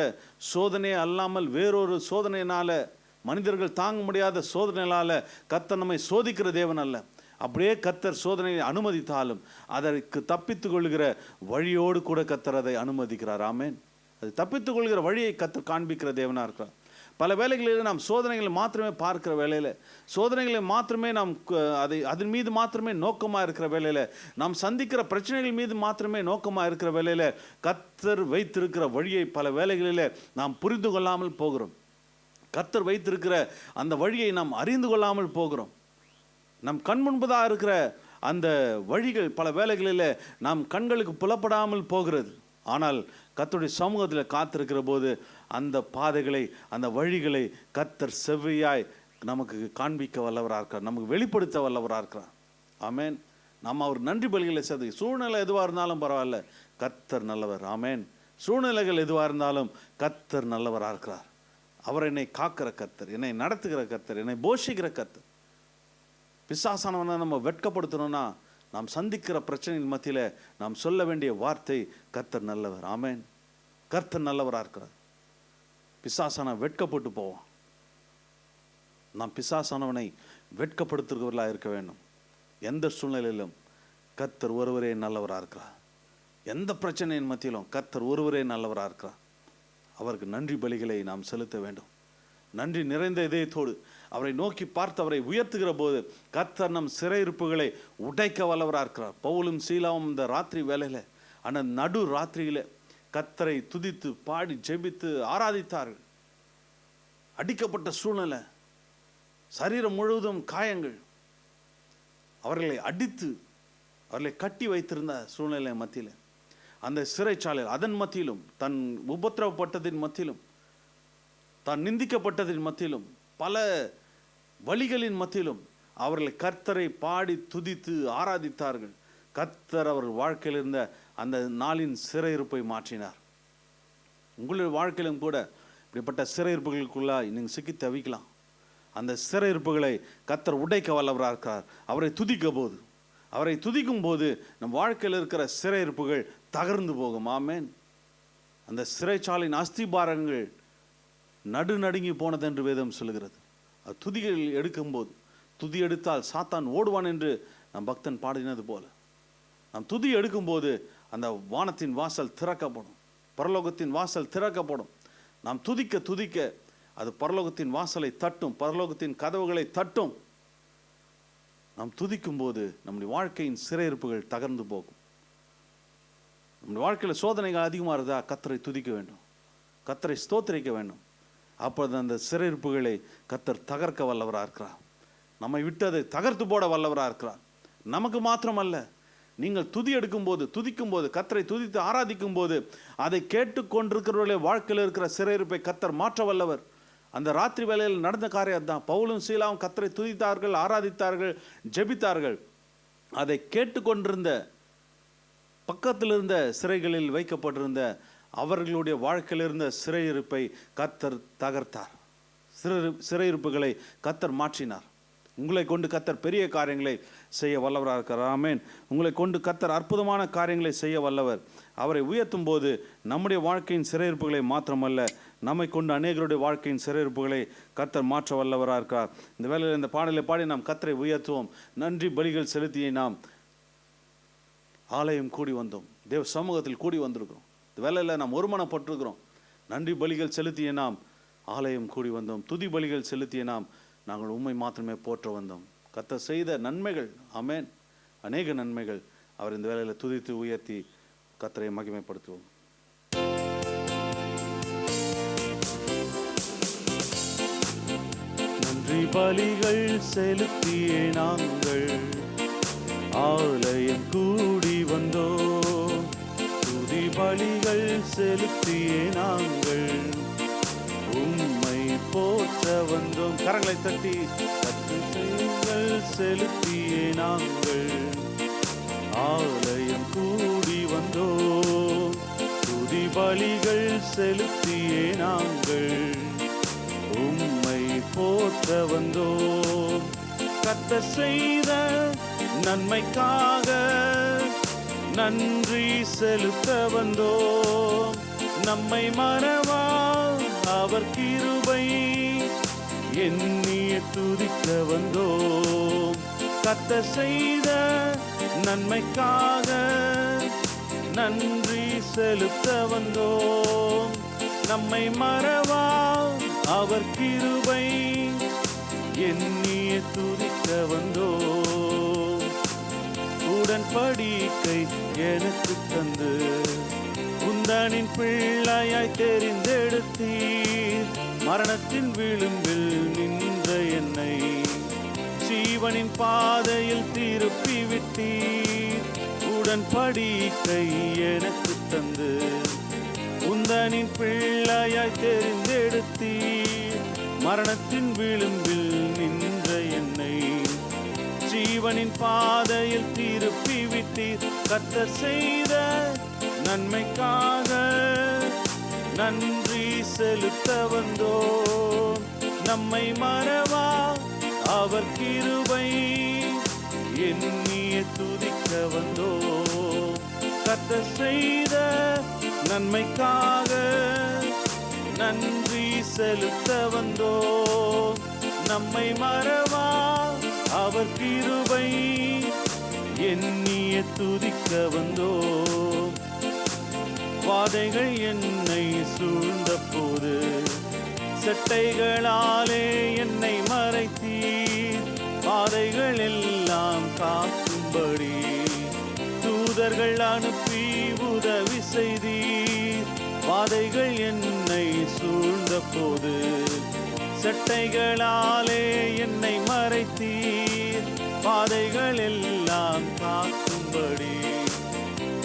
சோதனை அல்லாமல் வேறொரு சோதனையினால, மனிதர்கள் தாங்க முடியாத சோதனையினால கர்த்தர் நம்மை சோதிக்கிற தேவன் அல்ல. அப்படியே கர்த்தர் சோதனையை அனுமதித்தாலும் அதற்கு தப்பித்து கொள்கிற வழியோடு கூட கர்த்தர் அதை அனுமதிக்கிறார். ஆமென். அது தப்பித்து கொள்கிற வழியை கர்த்தர் காண்பிக்கிற தேவனாக இருக்கிறார். பல வேளைகளில் நாம் சோதனைகளை மாத்திரமே பார்க்கிற வேளையில், சோதனைகளை மாத்திரமே நாம் அதன் மீது மாத்திரமே நோக்கமாக இருக்கிற வேளையில், நாம் சந்திக்கிற பிரச்சனைகள் மீது மாத்திரமே நோக்கமாக இருக்கிற வேளையில் கர்த்தர் வைத்திருக்கிற வழியை பல வேளைகளில் நாம் புரிந்து கொள்ளாமல் போகிறோம். கர்த்தர் வைத்திருக்கிற அந்த வழியை நாம் அறிந்து கொள்ளாமல் போகிறோம். நம் கண் முன்பதாக இருக்கிற அந்த வழிகள் பல வேளைகளில் நாம் கண்களுக்கு புலப்படாமல் போகிறது. ஆனால் கர்த்தருடைய சமூகத்தில் காத்திருக்கிற போது அந்த பாதைகளை, அந்த வழிகளை கர்த்தர் செவ்வையாய் நமக்கு காண்பிக்க வல்லவராக இருக்கிறார், நமக்கு வெளிப்படுத்த வல்லவராக இருக்கிறார். ஆமென். நாம் அவர் நன்றி பலிகளை செலுத்தி, சூழ்நிலை எதுவாக இருந்தாலும் பரவாயில்ல, கர்த்தர் நல்லவர். ஆமேன். சூழ்நிலைகள் எதுவாக இருந்தாலும் கர்த்தர் நல்லவராக இருக்கிறார். அவர் என்னை காக்கிற கர்த்தர், என்னை நடத்துகிற கர்த்தர், என்னை போஷிக்கிற கர்த்தர். பிசாசானவனை நம்ம வெட்கப்படுத்தணும்னா நாம் சந்திக்கிற பிரச்சனையின் மத்தியில் நாம் சொல்ல வேண்டிய வார்த்தை கர்த்தர் நல்லவர். ஆமேன். கர்த்தர் நல்லவராக இருக்கிறார். பிசாசான வெட்கப்பட்டு போவான். நாம் பிசாசானவனை வெட்கப்படுத்துகிறவர்களாக இருக்க வேண்டும். எந்த சூழ்நிலையிலும் கர்த்தர் ஒருவரே நல்லவராக இருக்கிறார். எந்த பிரச்சனையின் மத்தியிலும் கர்த்தர் ஒருவரே நல்லவராக இருக்கிறார். அவருக்கு நன்றி பலிகளை நாம் செலுத்த வேண்டும். நன்றி நிறைந்த இதயத்தோடு அவரை நோக்கி பார்த்து அவரை உயர்த்துகிற போது கர்த்தர் நம் சிறையிருப்புகளை உடைக்க வல்லவராக இருக்கிறார். பவுலும் சீலாவும் இந்த ராத்திரி வேளையில், அந்த நடு ராத்திரியில் கர்த்தரை துதித்து பாடி ஜெபித்து ஆராதித்தார்கள். அடிக்கப்பட்ட சூழ்நிலை, சரீரம் முழுவதும் காயங்கள், அவர்களை அடித்து அவர்களை கட்டி வைத்திருந்த சூழ்நிலை மத்தியில், அந்த சிறைச்சாலையில், அதன் மத்தியிலும், தன் உபத்திரவப்பட்டதின் மத்தியிலும், தான் நிந்திக்கப்பட்டதின் மத்தியிலும், பல வழிகளின் மத்தியிலும் அவர்களை கர்த்தரை பாடி துதித்து ஆராதித்தார்கள். கர்த்தர் அவர் வாழ்க்கையில் இருந்த அந்த நாளின் சிறையிருப்பை மாற்றினார். உங்களுடைய வாழ்க்கையிலும் கூட இப்படிப்பட்ட சிறையிருப்புகளுக்குள்ளாய் நீங்கள் சிக்கி தவிக்கலாம். அந்த சிறையிருப்புகளை கர்த்தர் உடைக்க வல்லவராக இருக்கிறார். அவரை துதிக்கும் போது நம் வாழ்க்கையில் இருக்கிற சிறையிருப்புகள் தகர்ந்து போகும். ஆமேன். அந்த சிறைச்சாலையின் அஸ்திபாரங்கள் நடுநடுங்கி போனது என்று வேதம் சொல்லுகிறது. அது துதிகள் எடுக்கும்போது, துதி எடுத்தால் சாத்தான் ஓடுவான் என்று நம் பக்தன் பாடினது போல, நாம் துதி எடுக்கும்போது அந்த வானத்தின் வாசல் திறக்கப்படும், பரலோகத்தின் வாசல் திறக்கப்படும். நாம் துதிக்க துதிக்க அது பரலோகத்தின் வாசலை தட்டும், பரலோகத்தின் கதவுகளை தட்டும். நாம் துதிக்கும் போது நம்முடைய வாழ்க்கையின் சிறையிருப்புகள் தகர்ந்து போகும். நம்முடைய வாழ்க்கையில் சோதனைகள் அதிகமாக இருந்தால் கர்த்தரை துதிக்க வேண்டும், கர்த்தரை ஸ்தோத்திரிக்க வேண்டும். அப்பொழுது அந்த சிறையிருப்புகளை கர்த்தர் தகர்க்க வல்லவராக இருக்கிறார். நம்மை விட்டு அதை தகர்த்து போட வல்லவராக இருக்கிறார். நமக்கு மாத்திரமல்ல, நீங்கள் துதி எடுக்கும்போது, துதிக்கும் போது, கர்த்தரை துதித்து ஆராதிக்கும் போது அதை கேட்டுக்கொண்டிருக்கிறவர்களுடைய வாழ்க்கையில் இருக்கிற சிறையிருப்பை கர்த்தர் மாற்ற வல்லவர். அந்த ராத்திரி வேளையில் நடந்த காரியம் தான். பவுலும் சீலாவும் கர்த்தரை துதித்தார்கள், ஆராதித்தார்கள், ஜெபித்தார்கள். அதை கேட்டுக்கொண்டிருந்த, பக்கத்தில் இருந்த சிறைகளில் வைக்கப்பட்டிருந்த அவர்களுடைய வாழ்க்கையில் இருந்த சிறையிருப்பை கர்த்தர் தகர்த்தார். சிறையிருப்புகளை கர்த்தர் மாற்றினார். உங்களை கொண்டு கர்த்தர் பெரிய காரியங்களை செய்ய வல்லவராக இருக்கிறார். ஆமேன். உங்களை கொண்டு கர்த்தர் அற்புதமான காரியங்களை செய்ய வல்லவர். அவரை உயர்த்தும் போது நம்முடைய வாழ்க்கையின் சிறையிருப்புகளை மாத்திரமல்ல, நம்மை கொண்டு அநேகருடைய வாழ்க்கையின் சிறையிருப்புகளை கர்த்தர் மாற்ற வல்லவராக இருக்கிறார். இந்த வேளையில் இந்த பாடலை பாடி நாம் கர்த்தரை உயர்த்துவோம். நன்றி பலிகள் செலுத்தியே நாம் ஆலயம் கூடி வந்தோம், தேவ சமூகத்தில் கூடி வந்திருக்கிறோம். இந்த வேளையில் நாம் ஒருமனப்பட்டிருக்கிறோம். நன்றி பலிகள் செலுத்திய நாம் ஆலயம் கூடி வந்தோம், துதி பலிகள் செலுத்திய நாம் நாங்கள் உண்மை மாத்திரமே போற்ற வந்தோம். கர்த்தர் செய்த நன்மைகள், ஆமேன், அநேக நன்மைகள். அவர் இந்த வேளையில் துதித்து உயர்த்தி கர்த்தரை மகிமைப்படுத்துவோம். நன்றி பலிகள் செலுத்திய நாங்கள் ஆலயம் கூடி வந்தோம், துதி பலிகள் செலுத்திய நாங்கள் உம்மை போற்ற வந்தோம். கரங்களை தட்டி பலிகள் செலுத்திய நாங்கள் ஆலயம் கூடி வந்தோம், துதி பலிகள் செலுத்திய நாங்கள் உம்மை போற்ற வந்தோம். கர்த்தர் செய்த நன்மைக்காக நன்றி செலுத்த வந்தோம். நம்மை மறவா அவர் கிருபை எண்ணிய துதிக்க வந்தோம். கர்த்தர் செய்த நன்மைக்காக நன்றி செலுத்த வந்தோம். நம்மை மறவா அவர் கிருபை எண்ணிய துதிக்க வந்தோம். உடன்படிக்கை எனக்கு தந்து உந்தனின் பிள்ளையாய் தெரிந்தெடுத்தீர். மரணத்தின் விளிம்பில் நின்ற என்னை ஜீவனின் பாதையில் திருப்பி விட்டீர். உடன்படிக்கை எனக்கு தந்து உந்தனின் பிள்ளையாய் தெரிந்தெடுத்தீர். மரணத்தின் விளிம்பில் நின்ற என்னை ஜீவனின் பாதையில் திருப்பி விட்டீர். கர்த்தர் செய்த நன்மைக்காக நன்றி செலுத்த வந்தோம். நம்மை மறவா அவர் கிருபை எண்ணிய துதிக்க வந்தோம். கர்த்தர் செய்த நன்மைக்காக நன்றி செலுத்த வந்தோம். நம்மை மறவா அவர் கிருபை எண்ணிய துதிக்க வந்தோம். வாதைகள் என்னை சூழ்ந்த போது சட்டைகளாலே என்னை மறைத்தீர். பாதைகள் எல்லாம் காக்கும்படி தூதர்கள் அனுப்பி உதவி செய்தீர். பாதைகள் என்னை சூழ்ந்த போது சட்டைகளாலே என்னை மறைத்தீர். பாதைகள் எல்லாம் காக்கும்படி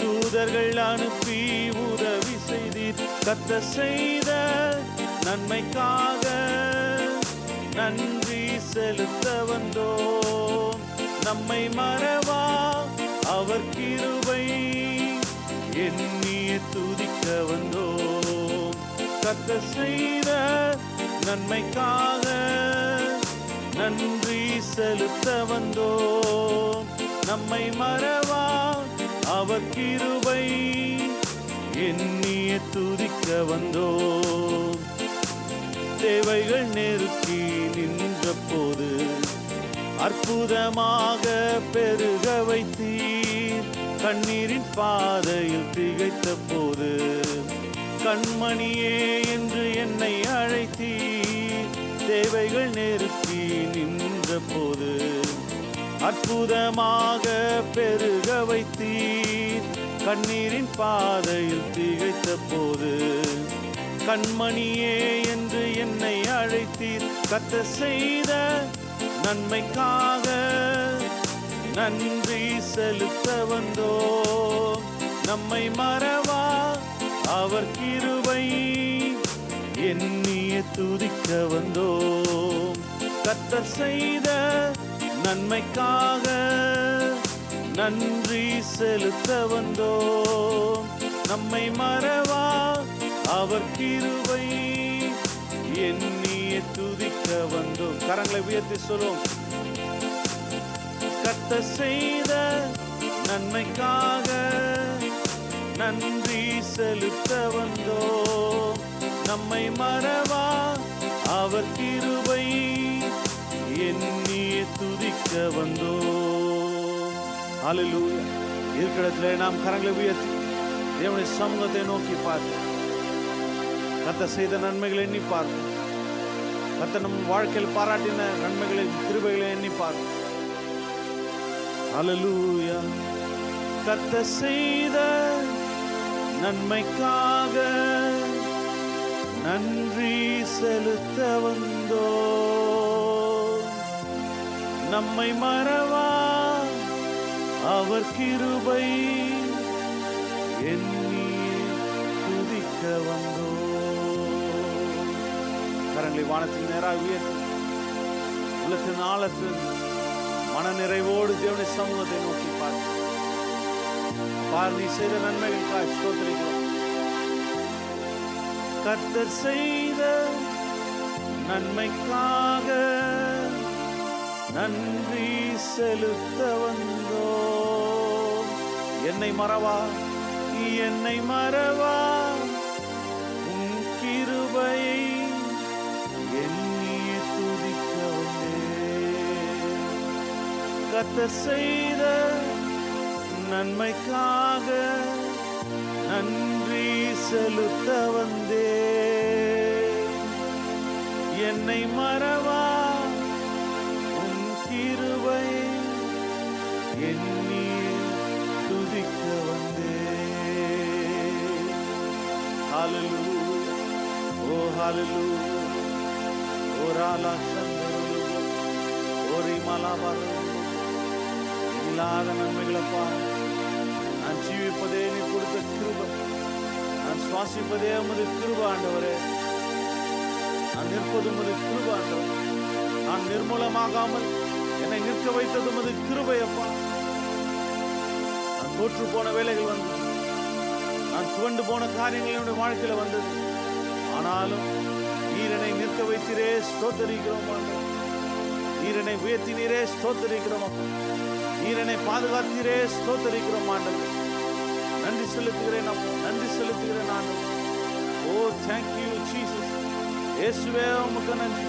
தூதர்கள் அனுப்பி உதவி செய்தீர். கர்த்தர் செய்த நன்மைக்காக நன்றி செலுத்த வந்தோம். நம்மை மறவா அவர் கிருபை எண்ணிய துதிக்க வந்தோம். கர்த்தர் செய்த நன்மைக்காக நன்றி செலுத்த வந்தோம். நம்மை மறவா அவர் கிருபை எண்ணிய துதிக்க வந்தோம். தேவைகள் நெருக்கி நின்ற போது அற்புதமாக பெருக வைத்தீர். கண்ணீரின் பாதையில் திகைத்த போது கண்மணியே என்று என்னை அழைத்தீர். தேவைகள் நெருக்கி நின்ற போது அற்புதமாக பெருக வைத்தீர். கண்ணீரின் பாதையில் திகைத்த போது கண்மணியே என்று என்னை அழைத்தீர். கர்த்தர் செய்த நன்மைக்காக நன்றி செலுத்த வந்தோம். நம்மை மறவா அவர் கிருபை எண்ணிய துதிக்க வந்தோம். கர்த்தர் செய்த நன்மைக்காக நன்றி செலுத்த வந்தோம். நம்மை மறவா அவர் கிருபை எண்ணிய துதிக்க வந்தோம். கரங்களை உயர்த்தி சொல்லும். கர்த்தர் செய்த நன்மைக்காக நன்றி செலுத்த வந்தோம். நம்மை மறவா அவர் கிருபை எண்ணிய துதிக்க வந்தோம். ஹல்லேலூயா. இருக்கிற நாம் கரங்களை உயர்த்தி தேவனுடைய சமூகத்தை நோக்கி பார்த்து கர்த்தர் செய்த நன்மைகளை எண்ணி பார்ப்போம். கர்த்தர் நம் வாழ்க்கையில் பாராட்டின நன்மைகளை கிருபைகளை எண்ணி பார்ப்போம். ஹல்லேலூயா. கர்த்தர் செய்த நன்மைக்காக நன்றி செலுத்த வந்தோம். நம்மை மறவா அவர் கிருபை எண்ணி துதிக்க வந்தோம். கரங்களை வானத்தில் நேராக உயர்த்தி உள்ளத்தின் ஆழத்தில் மன நிறைவோடு தேவனுடைய சமூகத்தை நோக்கி பார்த்து நீ செய்த நன்மைகளுக்காக ஸ்தோத்திரிக்கிறோம். கர்த்தர் செய்த நன்மைக்காக நன்றி செலுத்த வந்தோம். என்னை மறவா என்னை மறவா உன் கிருபையை எண்ணிய துதிக்க வந்தேன். கர்த்தர் செய்த நன்மைக்காக நன்றி செலுத்த வந்தேன். என்னை மறவா உன் கிருபை எண்ணி துதிக்க வந்தேன். ஹல்லேலூயா. ஓ ஹல்லேலூயா. ஓ ராலா சந்தரு ஓ ரிமலாபரு இல்லாத நன்மைகளப்பா. நான் ஜீவிப்பதே நீ கொடுத்த கிருபை. நான் சுவாசிப்பதே உமது கிருபை ஆண்டவரே. நான் நிற்பது உமது கிருபை ஆண்டவரே. நான் நிர்மூலமாகாமல் என்னை என்னை நிற்க வைத்தது உமது கிருபை அப்பா. நான் தோற்று போன வேலைகள் வந்தது, நான் துவண்டு போன காரியங்கள் என்னுடைய வாழ்க்கையில வந்தது. ஆனாலும் நீர் என்னை நிற்க வைத்தீரே, ஸ்தோத்திரிக்கிறோம் ஆண்டவரே. நீர் என்னை உயர்த்தினீரே, ஸ்தோத்திரிக்கிறோம் அப்பா. நீர் என்னை பாதுகாத்தீரே, ஸ்தோத்திரிக்கிறோம் ஆண்டவரே. நன்றி செலுத்துகிறேன் அப்பா, நன்றி செலுத்துகிறேன் ஆண்டவரே. ஓ thank you Jesus. இயேசுவே உமக்கு நன்றி,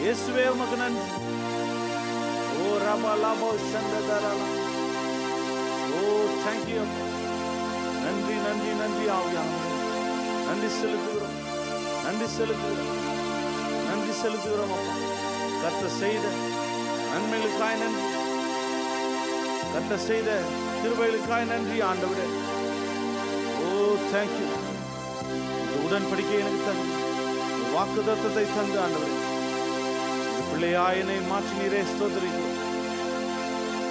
இயேசுவே உமக்கு நன்றி. ஓ ரபா லாபோ சந்ததரலா. ஓ thank you அப்பா. நன்றி நன்றி நன்றி ஆவியானவரே. நன்றி செலுத்துகிறோம், நன்றி செலுத்துகிறோம், நன்றி செலுத்துகிறோம் அப்பா. கர்த்தர் செய்த நன்மைகளுக்காய் நன்றி, கர்த்தர் செய்த கிருபைகளுக்காய் நன்றி ஆண்டவரே. ஓ thank you. இந்த உடன்படிக்கை எனக்கு தந்து, வாக்குத்தத்தத்தை தந்து ஆண்டவரே, பிள்ளையாய் என்னை மாற்றினீரே, ஸ்தோத்திரிக்கிறோம்.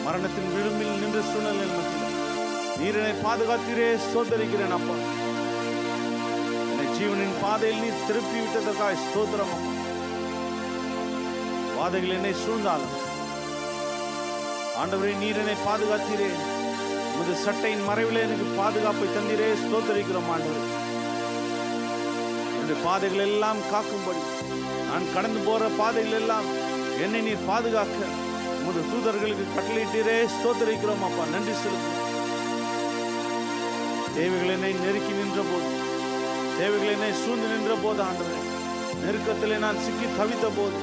மரணத்தின் விளிம்பில் நின்ற சூழ்நிலை மத்தியில் நீர் என்னை பாதுகாத்தீரே, ஸ்தோத்திரிக்கிறேன் அப்பா. என்னை ஜீவனின் பாதையில் நீர் திருப்பி விட்டதற்காய் ஸ்தோத்திரம் அப்பா. வாதைகள் என்னை சூழ்ந்தாலும் ஆண்டவரே நீர் என்னை பாதுகாத்தீரே. உமது சட்டையின் மறைவில் எனக்கு பாதுகாப்பை தந்தீரே, ஸ்தோத்திரிக்கிறோம் ஆண்டவரே. என்னுடைய பாதைகள் எல்லாம் காக்கும்படி, நான் கடந்து போற பாதைகள் எல்லாம் என்னை நீர் பாதுகாக்க உமது தூதர்களுக்கு கட்டளையிட்டீரே, ஸ்தோத்திரிக்கிறோம் அப்பா. நன்றி செலுத்தும். தேவைகள் என்னை நெருக்கி நின்ற போது, தேவைகள் என்னை சூழ்ந்து நின்ற போது ஆண்டவரே, நெருக்கத்திலே நான் சிக்கி தவித்த போது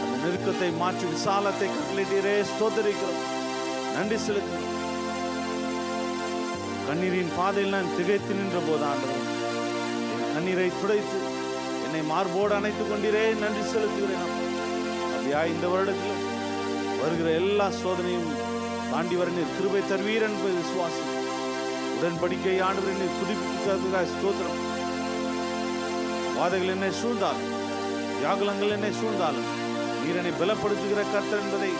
அந்த நெருக்கத்தை மாற்றி விசாலத்தை கட்டளையிட்டீரே, ஸ்தோத்திரிக்கிறோம். நன்றி செலுத்தும். கண்ணீரின் பாதையில் நான் திகைத்து நின்ற போது ஆண்டவரே, என் கண்ணீரை துடைத்து என்னை மார்போடு அணைத்துக் கொண்டீரே, நன்றி செலுத்துகிறேன். அப்படியா இந்த வருடத்திலும் வருகிற எல்லா சோதனையும் தாண்டி வர நீர் கிருபை தருவீர் என்பது விசுவாசம். உடன்படிக்கை ஆண்டவரை நீர் புதுப்பிக்கிறதுக்காக ஸ்தோத்திரம். வாதைகள் என்னை சூழ்ந்தாலும், வியாகுலங்கள் என்னை சூழ்ந்தாலும் நீர் என்னை பலப்படுத்துகிற கர்த்தர் என்பதை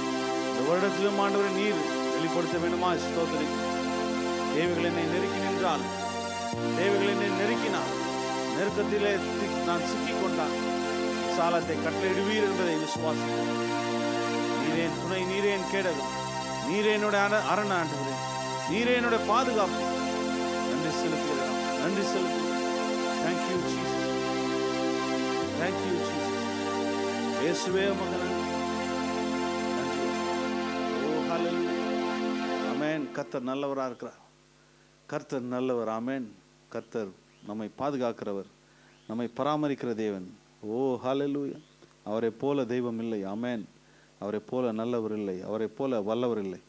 இந்த வருடத்திலும் ஆண்டவரை நீர் வெளிப்படுத்த வேண்டுமா, ஸ்தோத்திரி. தேவைகள் என்னை நெருக்கி நின்றால், தேவைகள் என்னை நெருக்கினால், நெருக்கத்திலே நான் சிக்கிக் கொண்டான் விசாலத்தை கட்டளையிடுவீர் என்பதை விசுவாசம். நீரே துணை, நீரே என் கேடல், நீரே என்னுடைய அரண் ஆண்டவரே, நீரே என்னுடைய பாதுகாப்பு. நன்றி செலுத்துகிறேன், நன்றி செலுத்துகிறேன். Thank you Jesus, thank you Jesus. இயேசுவே உமக்கு நன்றி. ஓ ஹல்லேலூயா. ஆமென். கர்த்தர் நல்லவராக இருக்கிறார், கர்த்தர் நல்லவர். ஆமென். கர்த்தர் நம்மை பாதுகாக்கிறவர், நம்மை பராமரிக்கிற தேவன். ஓ ஹல்லேலூயா. அவரை போல தெய்வம் இல்லை. ஆமென். அவரை போல நல்லவர் இல்லை, அவரை போல வல்லவர் இல்லை,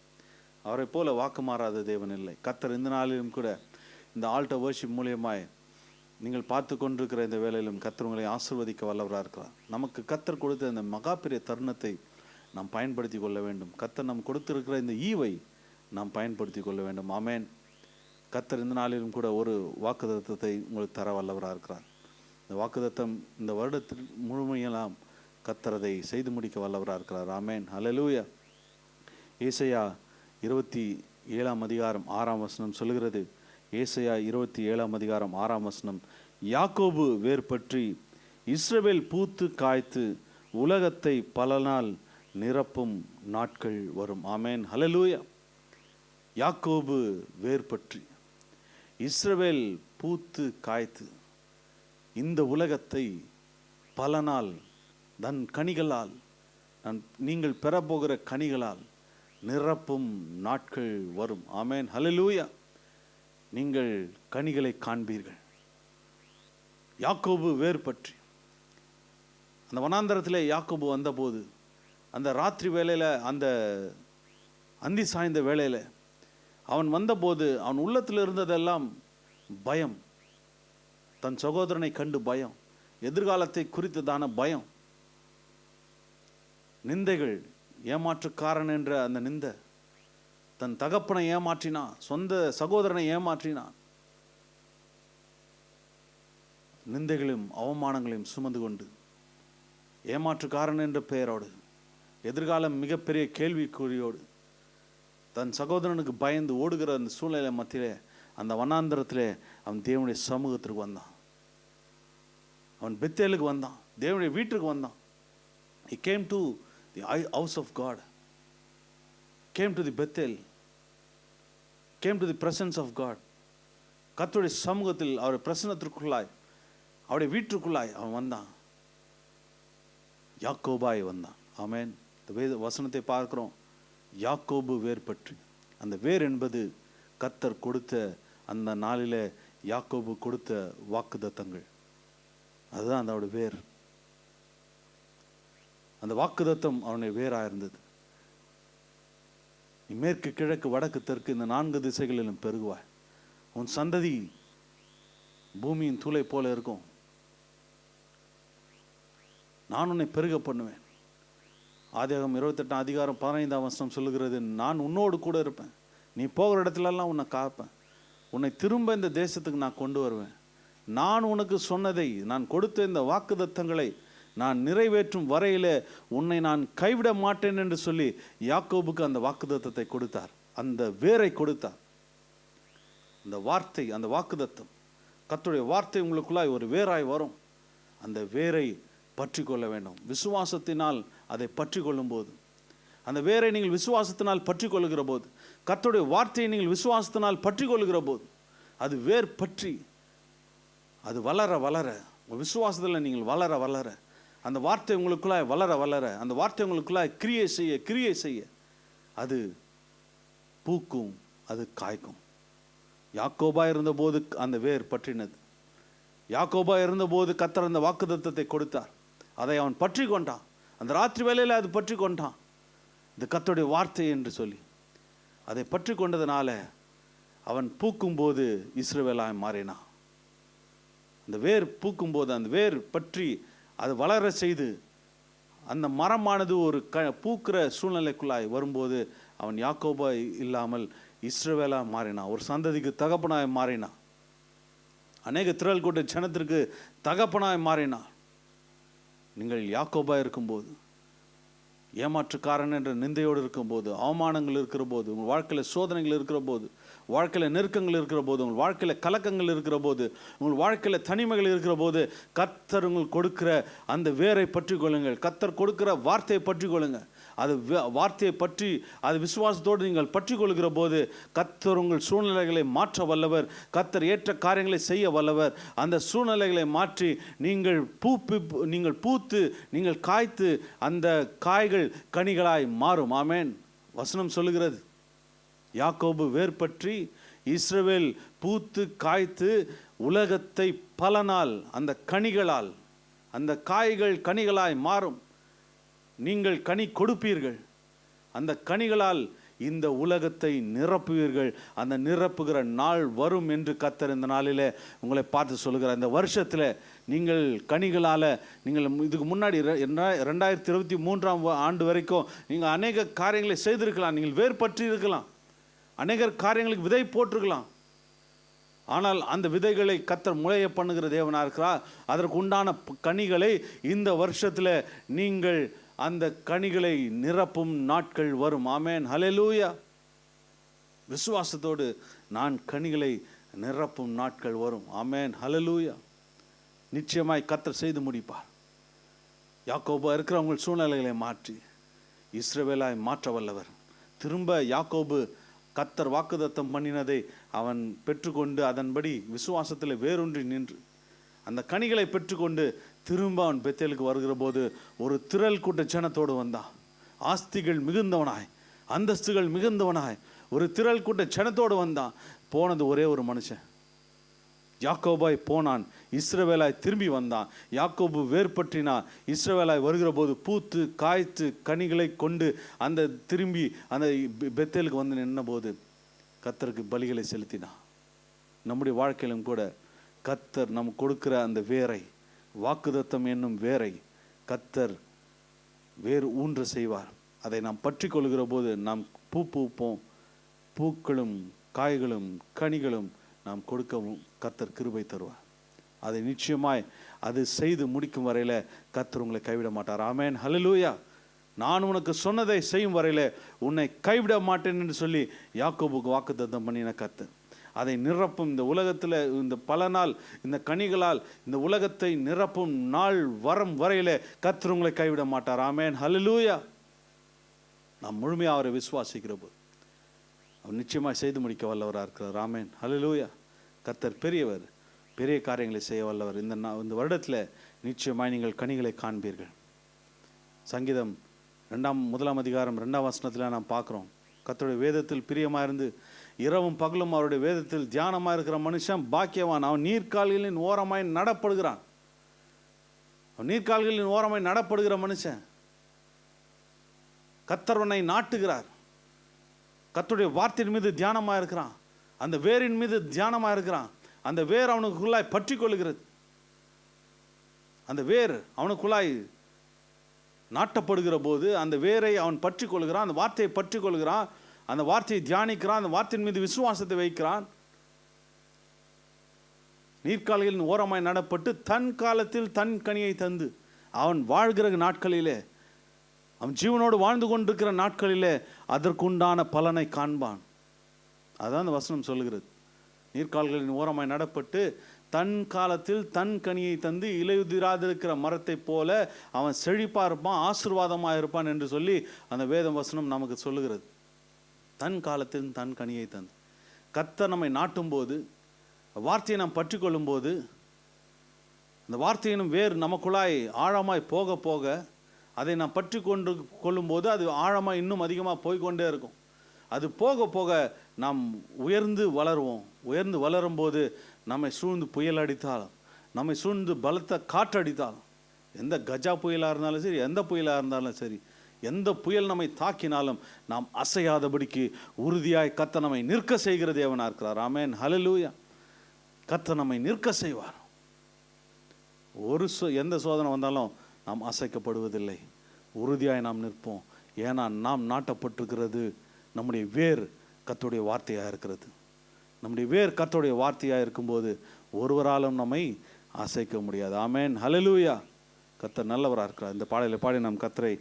அவரை போல வாக்கு மாறாத தேவன் இல்லை. கர்த்தர் இந்த நாளிலும் கூட இந்த ஆல்டர் வர்ஷிப் மூலியமாய் நீங்கள் பார்த்து கொண்டிருக்கிற இந்த வேளையிலும் கர்த்தர் உங்களை ஆசீர்வதிக்க வல்லவராக இருக்கிறார். நமக்கு கர்த்தர் கொடுத்த இந்த மகா பெரிய தருணத்தை நாம் பயன்படுத்தி கொள்ள வேண்டும். கர்த்தர் நாம் கொடுத்திருக்கிற இந்த ஈவை நாம் பயன்படுத்தி கொள்ள வேண்டும். ஆமென். கர்த்தர் இந்த நாளிலும் கூட ஒரு வாக்குத்தத்தத்தை உங்களுக்கு தர வல்லவராக இருக்கிறார். இந்த வாக்குத்தத்தம் இந்த வருடத்தில் முழுமையெல்லாம் கர்த்தர் அதை செய்து முடிக்க வல்லவராக இருக்கிறார். ஆமென். ஹல்லேலூயா. ஏசாயா 27:6 சொல்லுகிறது. ஏசாயா 27:6 யாக்கோபு வேர் பற்றி இஸ்ரவேல் பூத்து காய்த்து உலகத்தை பல நாள் நிரப்பும் நாட்கள் வரும். ஆமென். ஹல்லேலூயா. யாக்கோபு வேர் பற்றி இஸ்ரவேல் பூத்து காய்த்து இந்த உலகத்தை பல நாள் தன் கனிகளால், நீங்கள் பெறப்போகிற கனிகளால் நிரப்பும் நாட்கள் வரும். ஆமென். ஹல்லேலூயா. நீங்கள் கனிகளை காண்பீர்கள். யாக்கோபு வேர் பற்றி அந்த வனாந்தரத்திலே யாக்கோபு வந்தபோது, அந்த ராத்திரி வேளையில், அந்த அந்தி சாய்ந்த வேளையில் அவன் வந்தபோது அவன் உள்ளத்தில் இருந்ததெல்லாம் பயம். தன் சகோதரனை கண்டு பயம், எதிர்காலத்தை குறித்ததான பயம், நிந்தைகள், ஏமாற்றுக்காரன் என்ற அந்த நிந்தை. தன் தகப்பனை ஏமாற்றினான், சொந்த சகோதரனை ஏமாற்றினான். நிந்தைகளையும் அவமானங்களையும் சுமந்து கொண்டு ஏமாற்றுக்காரன் என்ற பெயரோடு, எதிர்காலம் மிகப்பெரிய கேள்விக்குறியோடு, தன் சகோதரனுக்கு பயந்து ஓடுகிற அந்த சூழ்நிலை மத்தியிலே, அந்த வனாந்தரத்திலே அவன் தேவனுடைய சமூகத்திற்கு வந்தான். அவன் பெத்தேலுக்கு வந்தான், தேவனுடைய வீட்டுக்கு வந்தான். He came to the house of God, came to the Bethel, came to the presence of God. கர்த்தருடைய சமூகத்தில் அவருடைய பிரசன்னத்திற்குள்ளாய் அவருடைய வீட்டுக்குள்ளாய் அவன் வந்தான். யாக்கோபாய் வந்தான். ஆமென். இந்த வேத வசனத்தை பார்க்கிறோம். யாக்கோபு வேர் பற்றி, அந்த வேர் என்பது கர்த்தர் கொடுத்த அந்த நாளில் யாக்கோபு கொடுத்த வாக்குத்தத்தங்கள். அதுதான் அதோட வேர். அந்த வாக்குத்தத்தம் அவனுடைய வேராக இருந்தது. நீ மேற்கு கிழக்கு வடக்கு தெற்கு இந்த 4 திசைகளிலும் பெருகுவாய். உன் சந்ததி பூமியின் தூளை போல இருக்கும். நான் உன்னை பெருக பண்ணுவேன். ஆதியாகமம் 28 அதிகாரம் 15 வசனம் சொல்லுகிறது, நான் உன்னோடு கூட இருப்பேன், நீ போகிற இடத்துலலாம் உன்னை காப்பேன், உன்னை திரும்ப இந்த தேசத்துக்கு நான் கொண்டு வருவேன், நான் உனக்கு சொன்னதை, நான் கொடுத்த இந்த வாக்குத்தத்தங்களை நான் நிறைவேற்றும் வரையிலே உன்னை நான் கைவிட மாட்டேன் என்று சொல்லி யாக்கோபுக்கு அந்த வாக்குத்தத்தத்தை கொடுத்தார். அந்த வேரை கொடுத்தார். அந்த வார்த்தை, அந்த வாக்குத்தத்தம், கர்த்தருடைய வார்த்தை உங்களுக்குள்ளாய் ஒரு வேராய் வரும். அந்த வேரை பற்றி கொள்ள வேண்டும். விசுவாசத்தினால் அதை பற்றி கொள்ளும் போது, அந்த வேரை நீங்கள் விசுவாசத்தினால் பற்றி கொள்ளுகிற போது, கர்த்தருடைய வார்த்தையை நீங்கள் விசுவாசத்தினால் பற்றி கொள்ளுகிற போது, அது வேர் பற்றி அது வளர வளர, விசுவாசத்தில் நீங்கள் வளர வளர, அந்த வார்த்தை உங்களுக்குள்ளாய் வளர வளர, அந்த வார்த்தை உங்களுக்குள்ளாய் கிரியை செய்ய அது பூக்கும், அது காய்க்கும். யாக்கோபா இருந்தபோது அந்த வேர் பற்றினது. யாக்கோபா இருந்தபோது கர்த்தர் அந்த வாக்குத்தத்தத்தை கொடுத்தார். அதை அவன் பற்றி கொண்டான். அந்த ராத்திரி வேளையில் அது பற்றி கொண்டான். இது கர்த்தருடைய வார்த்தை என்று சொல்லி அதை பற்றி கொண்டதுனால அவன் பூக்கும்போது இஸ்ரவேலாய் மாறினான். அந்த வேர் பூக்கும்போது, அந்த வேர் பற்றி அது வளர செய்து, அந்த மரமானது ஒரு பூக்கிற சூழ்நிலைக்குள்ளாய் வரும்போது அவன் யாக்கோபா இல்லாமல் இஸ்ரவேலா மாறினான். ஒரு சந்ததிக்கு தகப்பனாய் மாறினான். அநேக திரள் கூட்ட ஜனத்திற்கு தகப்பனாய் மாறினான். நீங்கள் யாக்கோபா இருக்கும்போது, ஏமாற்றுக்காரன் என்ற நிந்தையோடு இருக்கும்போது, அவமானங்கள் இருக்கிற போது, உங்கள் வாழ்க்கையில் சோதனைகள் இருக்கிற போது, வாழ்க்கையில் நெருக்கங்கள் இருக்கிற போது, உங்கள் வாழ்க்கையில் கலக்கங்கள் இருக்கிற போது, உங்கள் வாழ்க்கையில் தனிமைகள் இருக்கிற போது, கர்த்தர் உங்களுக்கு கொடுக்கிற அந்த வேரை பற்றி கொள்ளுங்கள். கர்த்தர் கொடுக்கிற வார்த்தையை பற்றி கொள்ளுங்கள். அது வார்த்தையை பற்றி அது விசுவாசத்தோடு நீங்கள் பற்றி கொள்கிற போது கர்த்தர் உங்கள் சூழ்நிலைகளை மாற்ற வல்லவர். கர்த்தர் ஏற்ற காரியங்களை செய்ய வல்லவர். அந்த சூழ்நிலைகளை மாற்றி நீங்கள் பூத்து நீங்கள் காய்த்து அந்த காய்கள் கனிகளாய் மாறும். ஆமென். வசனம் சொல்லுகிறது, யாக்கோபு வேர் பற்றி இஸ்ரவேல் பூத்து காய்த்து உலகத்தை பல நாள் அந்த கனிகளால், அந்த காய்கள் கனிகளாய் மாறும். நீங்கள் கனி கொடுப்பீர்கள். அந்த கனிகளால் இந்த உலகத்தை நிரப்புவீர்கள். அந்த நிரப்புகிற நாள் வரும் என்று கர்த்தர் இந்த நாளில் உங்களை பார்த்து சொல்லுகிறார். இந்த வருஷத்தில் நீங்கள் கனிகளால், நீங்கள் இதுக்கு முன்னாடி 2023 ஆண்டு வரைக்கும் நீங்கள் அநேக காரியங்களை செய்திருக்கலாம். நீங்கள் வேர் பற்றி இருக்கலாம். அநேக காரியங்களுக்கு விதை போட்டிருக்கலாம். ஆனால் அந்த விதைகளை கர்த்தர் முளைய பண்ணுகிற தேவனாக இருக்கிறார். அதற்கு உண்டான கனிகளை இந்த வருஷத்தில் நீங்கள் அந்த கனிகளை நிரப்பும் நாட்கள் வரும். ஆமென். ஹல்லேலூயா. விசுவாசத்தோடு நான் கனிகளை நிரப்பும் நாட்கள் வரும். ஆமென். ஹல்லேலூயா. நிச்சயமாய் கர்த்தர் செய்து முடிப்பார். யாக்கோபா இருக்கிற உங்கள் சூழ்நிலைகளை மாற்றி இஸ்ரவேலாய் மாற்ற வல்லவர். திரும்ப யாக்கோபு கர்த்தர் வாக்குத்தத்தம் பண்ணினதை அவன் பெற்றுக்கொண்டு அதன்படி விசுவாசத்தில் வேரூன்றி நின்று அந்த கனிகளை பெற்றுக்கொண்டு திரும்ப அவன் பெத்தேலுக்கு வருகிற போது ஒரு திரள் கூட்ட ஜனத்தோடு வந்தான். ஆஸ்திகள் மிகுந்தவனாய், அந்தஸ்துகள் மிகுந்தவனாய் ஒரு திரள் கூட்ட ஜனத்தோடு வந்தான். போனது ஒரே ஒரு மனுஷன். யாக்கோபாய் போனான், இஸ்ரவேலாய் திரும்பி வந்தான். யாக்கோபு வேர்பற்றினான். இஸ்ரவேலாய் வருகிற போது பூத்து காய்த்து கனிகளை கொண்டு அந்த திரும்பி அந்த பெத்தேலுக்கு வந்து நின்ற போது கர்த்தருக்கு பலிகளை செலுத்தினான். நம்முடைய வாழ்க்கையிலும் கூட கர்த்தர் நம் கொடுக்கிற அந்த வேரை, வாக்குத்தத்தம் என்னும் வேரை கர்த்தர் வேறு ஊன்ற செய்வார். அதை நாம் பற்றி கொள்கிற போது நாம் பூப்போம். பூக்களும் காய்களும் கனிகளும் நாம் கொடுக்கவும் கர்த்தர் கிருபை தருவார். அதை நிச்சயமாய் அது செய்து முடிக்கும் வரையில் கர்த்தர் உங்களை கைவிட மாட்டார். ஆமென். ஹல்லேலூயா. நான் உனக்கு சொன்னதை செய்யும் வரையில் உன்னை கைவிட மாட்டேன் என்று சொல்லி யாக்கோபுக்கு வாக்குத்தத்தம் பண்ணின கர்த்தர் அதை நிரப்பும். இந்த உலகத்தில் இந்த பல நாள் இந்த கனிகளால் இந்த உலகத்தை நிரப்பும் நாள் வரும் வரையிலே கர்த்தர் உங்களை கைவிட மாட்டார். ஆமென். ஹல்லேலூயா. நாம் முழுமையாக அவரை விசுவாசிக்கிற போது அவர் நிச்சயமாக செய்து முடிக்க வல்லவராக இருக்கிறார். ஆமென், ஹல்லேலூயா. கர்த்தர் பெரியவர், பெரிய காரியங்களை செய்ய வல்லவர். இந்த வருடத்தில் நிச்சயமாக நீங்கள் கனிகளை காண்பீர்கள். சங்கீதம் 1 அதிகாரம் 2 வசனத்தில் நாம் பார்க்குறோம், கர்த்தருடைய வேதத்தில் பிரியமாக இருந்து இரவும் பகலும் அவருடைய வேதத்தில் தியானமாக இருக்கிற மனுஷன் பாக்கியவான். அவன் நீர்க்கால்களின் ஓரமாய் நடப்படுகிறான். அவன் நீர்க்கால்களின் ஓரமாய் நடப்படுகிற மனுஷன் கர்த்தர்வனை நாட்டுகிறார். கர்த்தருடைய வார்த்தையின் மீது தியானமாக இருக்கிறான். அந்த வேரின் மீது தியானமாக இருக்கிறான். அந்த வேர் அவனுக்குள்ளாய் பற்றி கொள்ளுகிறது. அந்த வேர் அவனுக்குள்ளாய் நாட்டப்படுகிற போது அந்த வேரை அவன் பற்றி கொள்கிறான். அந்த வார்த்தையை பற்றி கொள்கிறான். அந்த வார்த்தையை தியானிக்கிறான். அந்த வார்த்தையின் மீது விசுவாசத்தை வைக்கிறான். நீர்க்கால்களின் ஓரமாய் நடப்பட்டு தன் காலத்தில் தன் கனியை தந்து அவன் வாழ்கிற நாட்களிலே, அவன் ஜீவனோடு வாழ்ந்து கொண்டிருக்கிற நாட்களிலே அதற்குண்டான பலனை காண்பான். அதான் அந்த வசனம் சொல்லுகிறது. நீர்க்கால்களின் ஓரமாய் நடப்பட்டு தன் காலத்தில் தன் கனியை தந்து இலையுதிராதிருக்கிற மரத்தை போல அவன் செழிப்பாக இருப்பான், ஆசீர்வாதமாக இருப்பான் என்று சொல்லி அந்த வேத வசனம் நமக்கு சொல்லுகிறது. தன் காலத்தில் தன் கனியை தந்து கர்த்தர் நம்மை நாட்டும் போது, வார்த்தையை நாம் பற்றி கொள்ளும் போது, அந்த வார்த்தையினும் வேர் நமக்குள்ளாய் ஆழமாய் போக போக அதை நாம் பற்றி கொள்ளும்போது அது ஆழமாக இன்னும் அதிகமாக போய்கொண்டே இருக்கும். அது போக போக நாம் உயர்ந்து வளருவோம். உயர்ந்து வளரும்போது நம்மை சூழ்ந்து புயல் அடித்தாலும், நம்மை சூழ்ந்து பலத்த காற்று அடித்தாலும், எந்த கஜா புயலாக இருந்தாலும் சரி, எந்த புயலாக இருந்தாலும் சரி, எந்த புயல் நம்மை தாக்கினாலும் நாம் அசையாதபடிக்கு உறுதியாய் கர்த்தர் நம்மை நிற்க செய்கிற தேவனாக இருக்கிறார். ஆமென், ஹல்லேலூயா. கர்த்தர் நம்மை நிற்க செய்வார். எந்த சோதனை வந்தாலும் நாம் அசைக்கப்படுவதில்லை. உறுதியாய் நாம் நிற்போம். ஏன்னா நாம் நாட்டப்பட்டிருக்கிறது நம்முடைய வேர் கர்த்தருடைய வார்த்தையாக இருக்கிறது. நம்முடைய வேர் கர்த்தருடைய வார்த்தையாக இருக்கும்போது ஒருவராலும் நம்மை அசைக்க முடியாது. ஆமென், ஹல்லேலூயா. கர்த்தர் நல்லவராக இருக்கிறார். இந்த பாடலை பாடி நாம் கர்த்தரை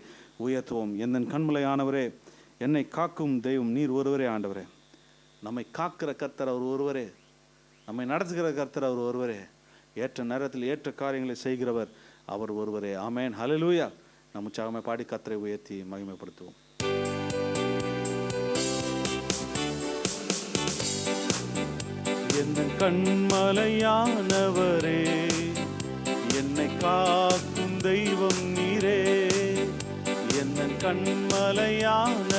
உயர்த்துவோம். என் கண்மலையானவரே, என்னை காக்கும் தெய்வம் நீர் ஒருவரே. ஆண்டவரே, நம்மை காக்கிற கர்த்தர் அவர் ஒருவரே. நம்மை நடத்துகிற கர்த்தர் அவர் ஒருவரே. ஏற்ற நேரத்தில் ஏற்ற காரியங்களை செய்கிறவர் அவர் ஒருவரே. ஆமென், ஹல்லேலூயா. நம்ம உற்சாகமே பாடி கர்த்தரை உயர்த்தி மகிமைப்படுத்துவோம். என் கண்மலையானவரே, என்னை காக்கும் தெய்வம் நீரே. என் கண்மலையானவரே,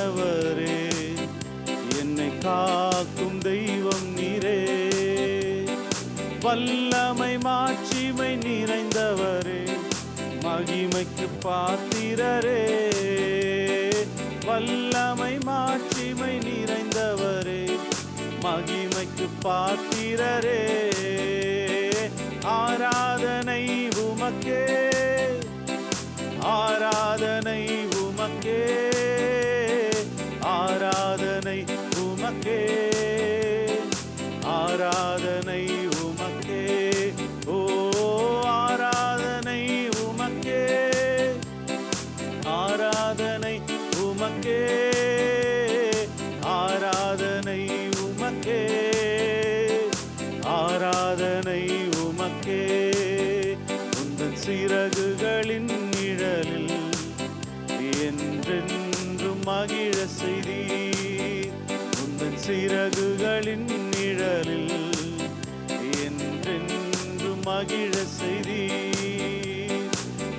என்னை காக்கும் தெய்வம் நீரே. வல்லமை மாட்சிமை நிறைந்தவரே, மகிமைக்கு பாத்திரரே. வல்லமை மாட்சிமை நிறைந்தவரே, மகிமைக்கு பாத்திரரே. ஆராதனை உமக்கே, ஆராதனை உமக்கே, ஆராதனை உமக்கே, ஆராதனை உமக்கே. ஓ ஆராதனை உமக்கே, ஆராதனை உமக்கே, ஆராதனை உமக்கே, ஆராதனை உமக்கே. உந்தன் சிறகுகளின் நிழலில் என்றென்றும் மகிழ செய்தீர். உந்தன் சிறகுகளின் நிழலில் என்றென்றும் மகிழ செய்தீர்.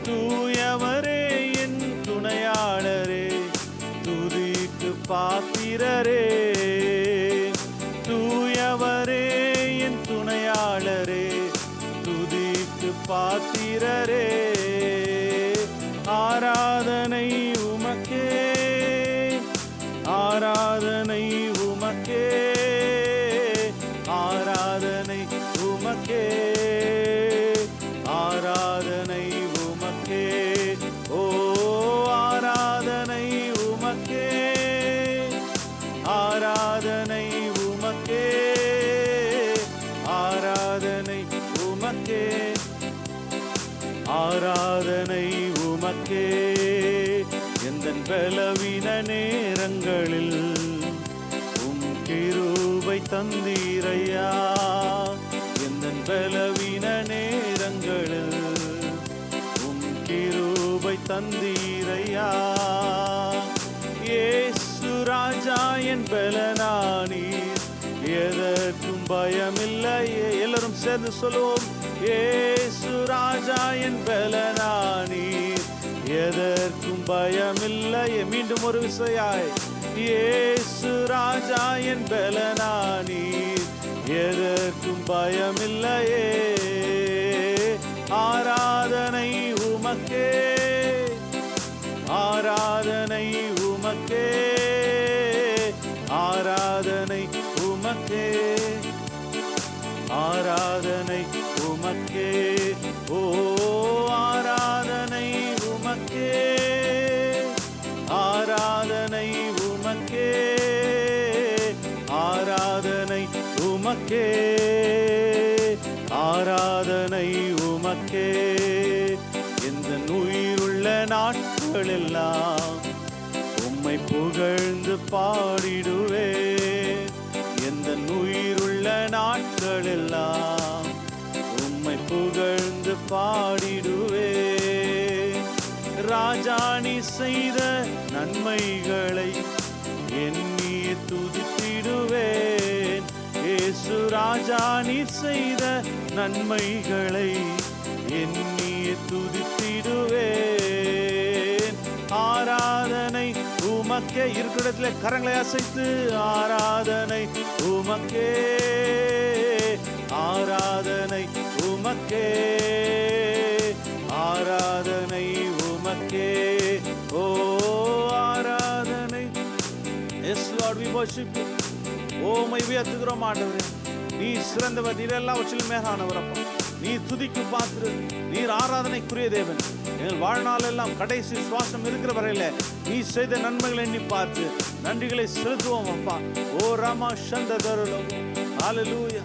தூயவரே என் துணையாளரே, துதிக்கு பாத்திரரே. தூயவரே என் துணையாளரே, துதிக்கு பாத்திரரே. ஆராதனை உமக்கே, ஆராதனை உமக்கே, ஆராதனை உமக்கே, ஆராதனை உமக்கே. ஓ ஆராதனை உமக்கே, ஆராதனை உமக்கே, ஆராதனை உமக்கே, ஆராதனை உமக்கே. எந்தன் பலவீன நேரங்களில் உம் கிருபை தந்தீரையா. எந்தன் பலவீன நேரங்களில் உம் கிருபை தந்தீரையா. இயேசு ராஜா என் பலனானீர், எதற்கும் பயமில்லையே. எல்லாரும் சேர்ந்து சொல்லுவோம். இயேசு ராஜா என் பலனானீர், எதற்கும் பயமில்லையே. மீண்டும் ஒரு விசையாய். இயேசு ராஜா என் பலனானீர், எதற்கும் பயமில்லையே. ஆராதனை உமக்கே, ஆராதனை உமக்கே, ஆராதனை உமக்கே, ஆராதனை உமக்கே. ஓ ஆராதனை உமக்கே, ஆராதனை உமக்கே, ஆராதனை உமக்கே, ஆராதனை உமக்கே. இந்த உயிருள்ள நாட்களெல்லாம் உம்மை புகழ்ந்து பாடிடுவேன். எந்த உயிருள்ள நாட்களெல்லாம் உம்மை புகழ்ந்து பாடிடுவேன். ராஜா நீ செய்த நன்மைகளை எண்ணியே துதித்திடுவேன். இயேசு ராஜா நீ செய்த நன்மைகளை எண்ணியே துதித்திடுவேன். ஆராதனை உமக்கே. இருக்கிற இடத்துல கரங்களை அசைத்து ஆராதனை உமக்கே, ஆராதனை உமக்கே, ஆராதனை உமக்கே. ஓ ஆராதனை. Yes Lord, we worship you. ஓமை உயர்த்துகிறோம் ஆண்டவரே. நீ சிறந்தவர், நீர் எல்லாவற்றிலும் மேலானவர் அப்பா. நீ துதிக்கு பாத்திர, நீர் ஆராதனைக்குரிய தேவன். எங்கள் வாழ்நாள் எல்லாம் கடைசி சுவாசம் இருக்கிற வரையில நீ செய்த நன்மைகளை எண்ணி பார்த்து நன்றிகளை செலுத்துவோம் அப்பா. ஓ ராமா சந்ததருளோ. ஹல்லேலூயா.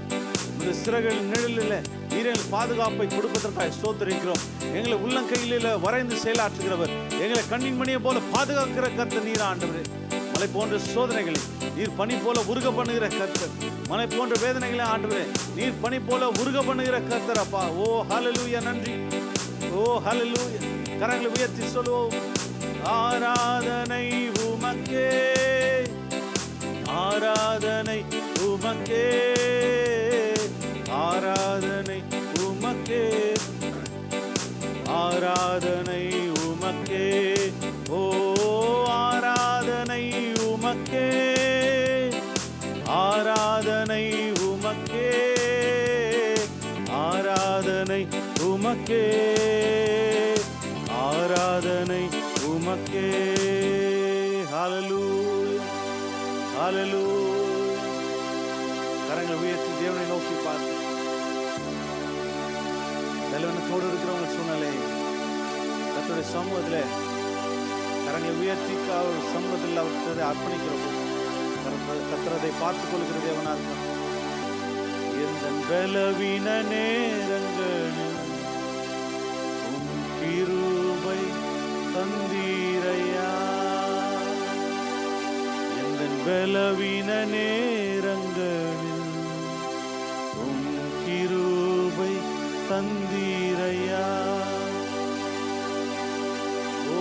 இந்த சிறகுகள் நிழலில் நீர் எங்கள் பாதுகாப்பை கொடுப்பதற்காக ஸ்தோத்திரிக்கிறோம். எங்களை உள்ளங்கையில வரைந்து செயலாற்றுகிறவர், எங்களை கண்ணின் மணியை போல பாதுகாக்கிற கர்த்தர் நீர் ஆண்டவரே. மலை போன்ற சோதனைகளை நீர் பனி போல உருக பண்ணுகிற கர்த்தர். மலை போன்ற வேதனைகளை ஆண்டவரே நீர் பனி போல உருக பண்ணுகிற கர்த்தர் அப்பா. ஓ ஹல்லேலூயா. நன்றி. ஓ ஹல்லேலூயா. கரங்களை உயர்த்தி சொல்லுவோம். ஆராதனை உமக்கே, ஆராதனை உமக்கே, ஆராதனை உமக்கே, ஆராதனை உமக்கே. ஓ ஆராதனை உமக்கே, ஆராதனை உமக்கே, ஆராதனை உமக்கே, ஆராதனை உமக்கே. ஹல்லேலூயா, ஹல்லேலூயா. கரங்களை உயர்த்தி தேவனை நோக்கி பார்த்து பலவீனத்தோடு இருக்கிறவங்க சூழ்நிலை கர்த்தருடைய சமூகத்தில் கரங்களை உயர்த்தி சமூகத்தில் அவர்களை அர்ப்பணிக்கிறோம். கர்த்தரை பார்த்துக் கொள்கிற தேவனா இருக்கான். எந்த பலவீன நேரங்களில் உம் கிருபை தந்தீரையா. எந்த பலவீன நேரங்களில் உம் கிருபை தந்தீரையா. ஓ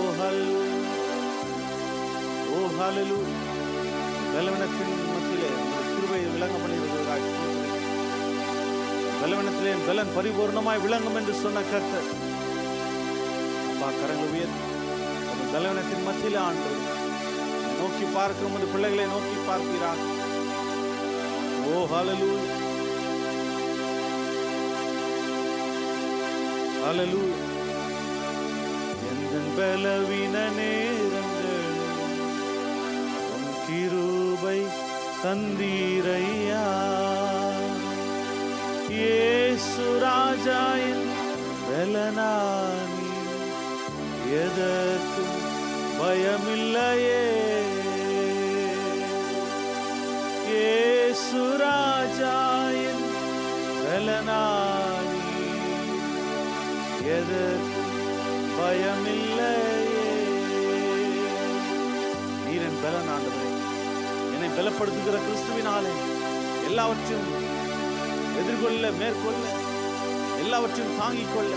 ஹல்லேலூயா. பலவீனத்தின் மத்தியிலே கிருபையை விளங்க பண்ணுகிறதற்காக பலவீனத்திலே என் பலன் பரிபூர்ணமாய் விளங்கும் என்று சொன்ன கர்த்தர் அப்பா. கரங்களை உயர்த்தி அந்த பலவீனத்தின் மத்தியிலே ஆண்டு நோக்கி பார்க்கும் அந்த பிள்ளைகளை நோக்கி பார்க்கிறார். ஓ ஹல்லேலூயா, ஹல்லேலூயா. எந்த பலவீன நேரங்கள் உன் கிருபை தந்தீரையா. இயேசு ராஜா என் பலனானி, எதற்கும் பயமில்லையே. இயேசு ராஜா என் பலனானி, எதற்கும் பயமில்லையே. நீர் என் பலன் ஆண்டவரே. என்னை பலப்படுத்துகிற கிறிஸ்துவினாலே எல்லாவற்றையும் எதிர்கொள்ள, மேற்கொள்ள, எல்லாவற்றையும் தாங்கிக் கொள்ள,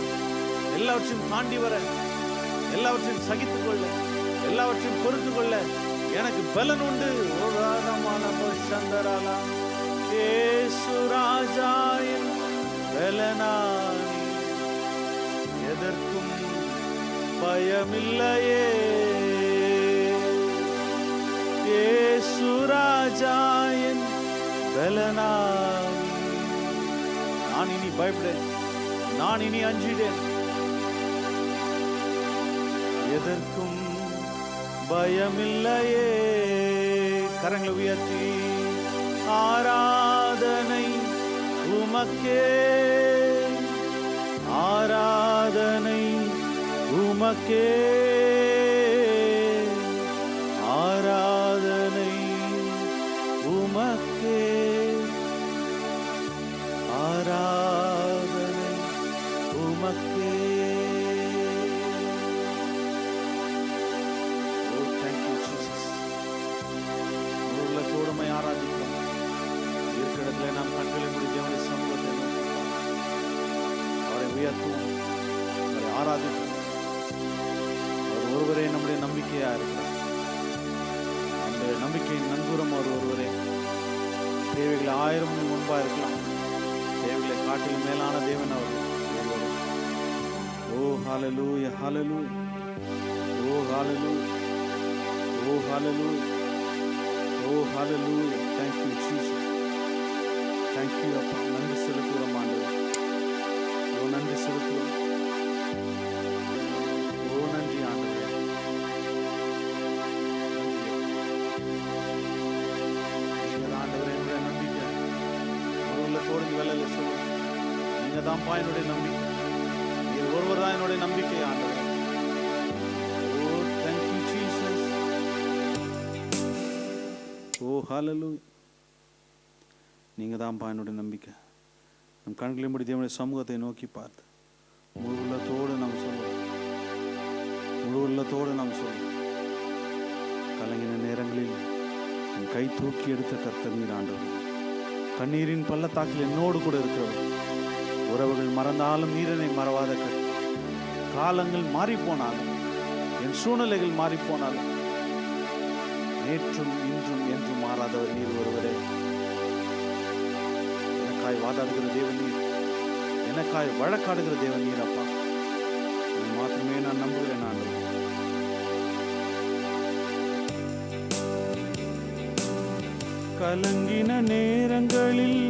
எல்லாவற்றையும் தாண்டி வர, எல்லாவற்றையும் சகித்துக் கொள்ள, எல்லாவற்றையும் பொறுத்து கொள்ள எனக்கு பலன் உண்டு. இயேசு ராஜா என் பலனானி, எதற்கும் பயமில்லையே. இயேசு ராஜா என் பலனானி, நான் இனி பயப்படேன், நான் இனி அஞ்சிடேன், எதற்கும் பயமில்லையே. கரங்களை உயர்த்தி ஆராதனை உமக்கே, ஆராதனை உமக்கே, ஆராதனை உமக்கே, ஆராதனை உமக்கே. ஆராதிக்கிறோம். இருக்கிற இடத்துல நாம் கண்களை மூடி தேவனுடைய சமூகத்தை அவரை உயர்த்துவோம், அவரை ஆராதிப்போம். அவர் ஒருவரே நம்முடைய நம்பிக்கையா இருக்கிறார். நம்முடைய நம்பிக்கையின் நங்கூரம் அவர் ஒருவரே. தேவைகளை 1000 முன்பா இருக்கலாம், தேவைகளை காட்டிலும் மேலான தேவன் அவர் ஒருவரே. ஓ ஹல்லேலூயா, ஹல்லேலூயா, ஓ ஹல்லேலூயா, ஓ ஹல்லேலூயா. Oh hallelujah, thank you Jesus, thank you அப்பா. நன்றி செலுத்துகிறோம் ஆண்டவரே. ஓ நன்றி செலுத்துகிறோம், ஓ நன்றி ஆண்டவரே. நீங்க தான் ஆண்டவரே என்னுடைய நம்பிக்கை. ஒரு உள்ளத்தோடு வேலையில சொல்லுவோம், நீங்க தான்ப்பா என்னுடைய நம்பிக்கை, நீர் ஒருவர் தான் என்னுடைய நம்பிக்கை ஆண்டவரே. ஓ thank you Jesus. ஓ ஹல்லேலூயா, நீங்கள் தான்ப்பா என்னுடைய நம்பிக்கை. நம் கண்களை மூடி தேவனுடைய சமூகத்தை நோக்கி பார்த்து முழு உள்ளத்தோடு நாம் சொல்லுவோம், முழு உள்ளத்தோடு நாம் சொல்லுவோம். கலங்கின நேரங்களில் என் கை தூக்கி எடுத்த கர்த்தர் நீர் ஆண்டவர். கண்ணீரின் பள்ளத்தாக்கில் என்னோடு கூட இருக்கிறவர். உறவுகள் மறந்தாலும் நீரனை மறவாத கர்த்தர். காலங்கள் மாறிப்போனாலும், என் சூழ்நிலைகள் மாறிப்போனாலும், நேற்றும் இன்றும் என்றும் மாறாதவர் நீர் ஒருவரே. எனக்காய் வாதாடுகிற தேவன் நீர், எனக்காய் வழக்காடுகிற தேவன் நீர் அப்பா. மாத்திரமே நான் நம்புகிறேன் ஆண்டவரே. கலங்கின நேரங்களில்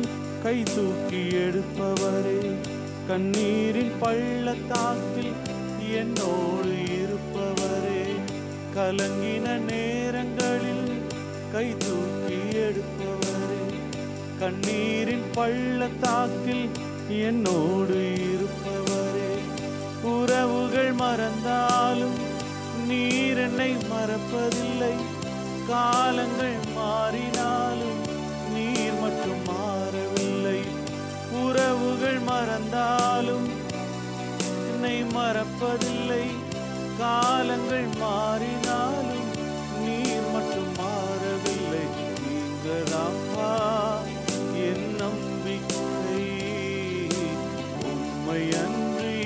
கை தூக்கி எடுப்பவரே, கண்ணீரின் பள்ளத்தாக்கில் என்னோடு இருப்பவரே. கலங்கின நேரங்களில் கை தூக்கி எடுப்பவரே, கண்ணீரின் பள்ளத்தாக்கில் என்னோடு இருப்பவரே. உறவுகள் மறந்தாலும் நீர் என்னை மறப்பதில்லை. காலங்கள் மாறினாலும் நீர் மட்டும் மாறவில்லை. உறவுகள் மறந்தாலும் என்னை மறப்பதில்லை. காலங்கள் மாறினாலும் நீர் மட்டும் மாறவில்லை. நீங்கதாப்பா என் நம்பிக்கை, உம்மை அன்றி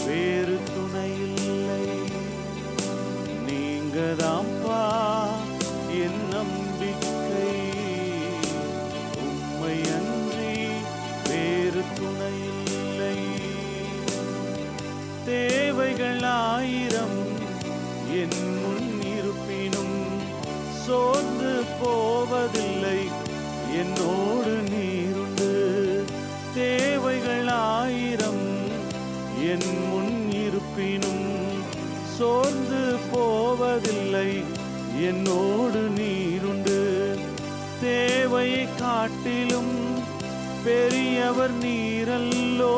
வேறு துணை இல்லை. நீங்கதாப்பா என் நம்பிக்கை, உம்மை அன்றி வேறு துணை இல்லை. தேவைகள் 1000 என் முன் இருப்பினும் சோர்ந்து போவதில்லை. என்னோடு நீருண்டு. தேவைகள் 1000 என் முன் இருப்பினும் சோர்ந்து போவதில்லை. என்னோடு நீருண்டு. தேவையை காட்டிலும் பெரியவர் நீரல்லோ.